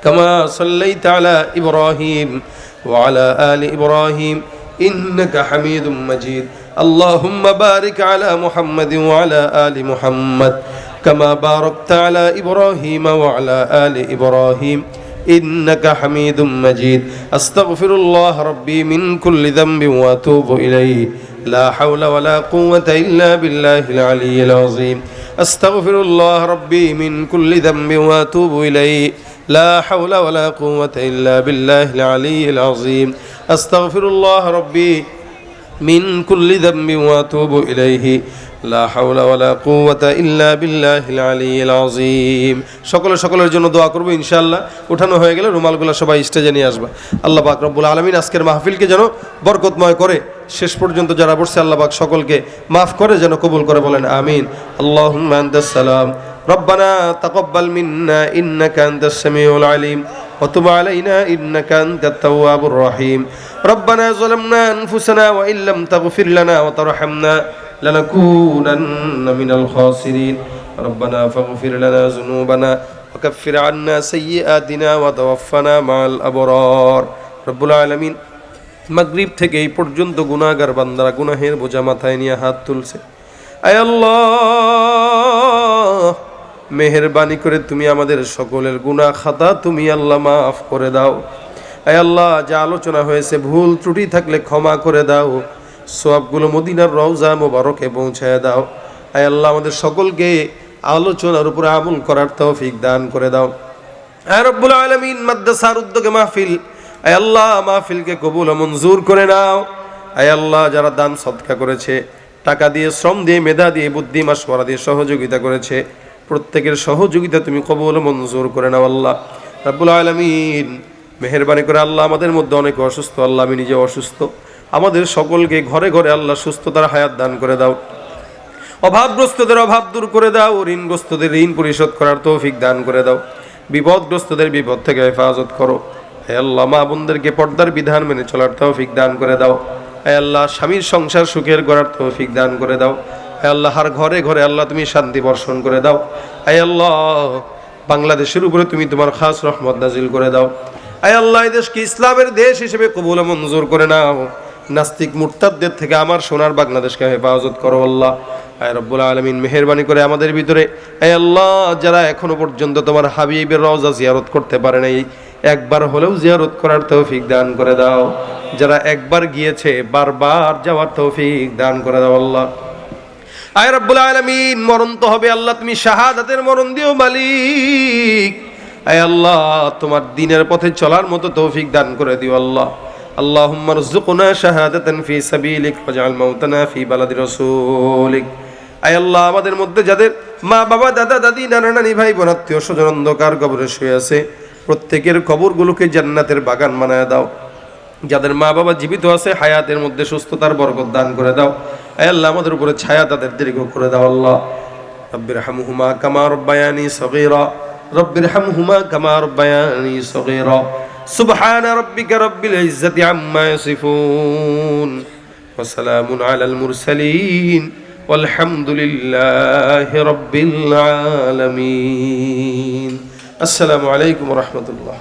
কামা সাল্লাইতা আলা ইব্রাহিম ওয়া আলা আলি ইব্রাহিম ইন্নাকা হামিদুম মাজিদ। اللهم بارك على محمد وعلى آل محمد كما باركت على إبراهيم وعلى آل إبراهيم إنك حميد مجيد. أستغفر الله ربي من كل ذنب وأتوب إليه لا حول ولا قوة إلا بالله العلي العظيم. أستغفر الله ربي من كل ذنب وأتوب إليه لا حول ولا قوة إلا بالله العلي العظيم. أستغفر الله ربي من كل ذنب واتوب اليه لا حول ولا قوة إلا بالله العلي العظيم. সকলের জন্য দোয়া করব ইনশাআল্লাহ। উঠানো হয়ে গেলে রুমালগুলো সবাই স্টেজে নিয়ে আসবে। আল্লাহ পাক রব্বুল আলামিন আজকের মাহফিলকে যেন বরকতময় করে, শেষ পর্যন্ত যারা বসছে আল্লাহ পাক সকলকে মাফ করে যেন কবুল করে, বলেন আমিন। আল্লাহুম্মা আনতাস সালাম রব্বানা তাকাব্বাল মিন্না ইন্নাকা আনতাস সামিউল আলিম ওয়া তুব আলাইনা ইন্নাকা আনতাত তাওয়াবুর রহিম। রব্বানা যালামনা আনফুসানা ওয়া ইল্লাম তাগফির লানা ওয়া তারহামনা লানাকুনান্না মিনাল খাসিরিন। রব্বানা ফাগফির লানা যুনুবানা ওয়া কাফফির আন্না সাইয়্যাতিনা ওয়া তাওয়াফফানা মাআল আবরার। রব্বুল আলামিন, মাগরিব থেকে এই পর্যন্ত গুনাহগার বান্দারা গুনাহের বোঝা মাথায় নিয়ে হাত তুলছে। আয় আল্লাহ, মেহেরবানি করে তুমি আমাদের সকলের গুনাহ খাতা তুমি আল্লাহ মাফ করে দাও। আয় আল্লাহ, যা আলোচনা হয়েছে ভুল ত্রুটি থাকলে ক্ষমা করে দাও। সওয়াবগুলো মদিনার রওজা মোবারকে পৌঁছায় দাও। আয় আল্লাহ, আমাদের সকলকে আলোচনার উপরে আমল করার তৌফিক দান করে দাও। আয় রব্বুল আলামিন, মাদ্রাসার উদ্যোগে মাহফিল, আয় আল্লাহ মাহফিলকে কবুল ও মঞ্জুর করে নাও। আয় আল্লাহ, যারা দান সদকা করেছে, টাকা দিয়ে, শ্রম দিয়ে, মেধা দিয়ে, বুদ্ধি মাশওয়ারা দিয়ে সহযোগিতা করেছে, প্রত্যেকের সহযোগিতা তুমি কবুল ও মঞ্জুর করে নাও। আল্লাহ রাব্বুল আলামিন, মেহেরবানি করে আল্লাহ, আমাদের মধ্যে অনেক অসুস্থ, আল্লাহ আমি নিজে অসুস্থ, আমাদের সকলকে ঘরে ঘরে আল্লাহ সুস্থতার হায়াত দান করে দাও। অভাবগ্রস্তদের অভাব দূর করে দাও, ঋণগ্রস্তদের ঋণ পরিশোধ করার তৌফিক দান করে দাও, বিপদগ্রস্তদের বিপদ থেকে হেফাজত করো। হে আল্লাহ, মা বোনদেরকে পর্দার বিধান মেনে চলার তৌফিক দান করে দাও। হে আল্লাহ, স্বামীর সংসার সুখের গড়ার তৌফিক দান করে দাও। হে আল্লাহ, হার ঘরে ঘরে আল্লাহ তুমি শান্তি বর্ষণ করে দাও। হে আল্লাহ, বাংলাদেশের উপরে তুমি তোমার খাস রহমত নাজিল করে দাও। হে আল্লাহ, এই দেশকে ইসলামের দেশ হিসেবে কবুল ও মঞ্জুর করে নাও। নাস্তিক মুরতাদদের থেকে আমার সোনার বাংলাদেশকে হেফাজত করো আল্লাহ। হে রব্বুল আলামিন, মেহেরবানি করে আমাদের ভিতরে, হে আল্লাহ, যারা এখনো পর্যন্ত তোমার হাবিবের রওজা জিয়ারত করতে পারে নাই, একবার হলেও জিয়ারত করার তৌফিক দান করে দাও। যারা একবার গিয়েছে বারবার যাওয়ার তৌফিক দান করে দাও আল্লাহ। আয় রব্বুল আলামিন, মরণ তো হবে আল্লাহ, তুমি শাহাদাতের মরণ দিও মালিক। আয় আল্লাহ, তোমার দ্বীনের পথে চলার মতো তৌফিক দান করে দিও আল্লাহ। আল্লাহুম্মা রযুকনা শাহাদাতান ফি সাবিলিক ওয়াজআল মাউতানা ফি বালাদি রাসূলিক। আয় আল্লাহ, আমাদের মধ্যে যাদের মা বাবা, দাদা দাদি, নানা নানি, ভাই বোন, আত্মীয় স্বজন অন্ধকার কবরে শুয়ে আছে, প্রত্যেকের কবরগুলোকে জান্নাতের বাগান বানায় দাও। যাদের মা বাবা জীবিত আছে, হায়াতের মধ্যে সুস্থতার বরকত দান করে দাও। আয় আল্লাহ, আমাদের উপরে ছায়া তাদের দীর্ঘ করে দাও আল্লাহ। রব্বিরহামহুমা কামা রব্বায়ানি সগীরা, রব্বিরহামহুমা কামা রব্বায়ানি সগীরা। সুবহান রাব্বিকা রব্বিল ইজ্জাতি আম্মা ইয়াসিফুন ওয়া সালামুন আলাল মুরসালিন ওয়ালহামদুলিল্লাহি রাব্বিল আলামিন। আসসালামু আলাইকুম ওয়া রাহমাতুল্লাহ।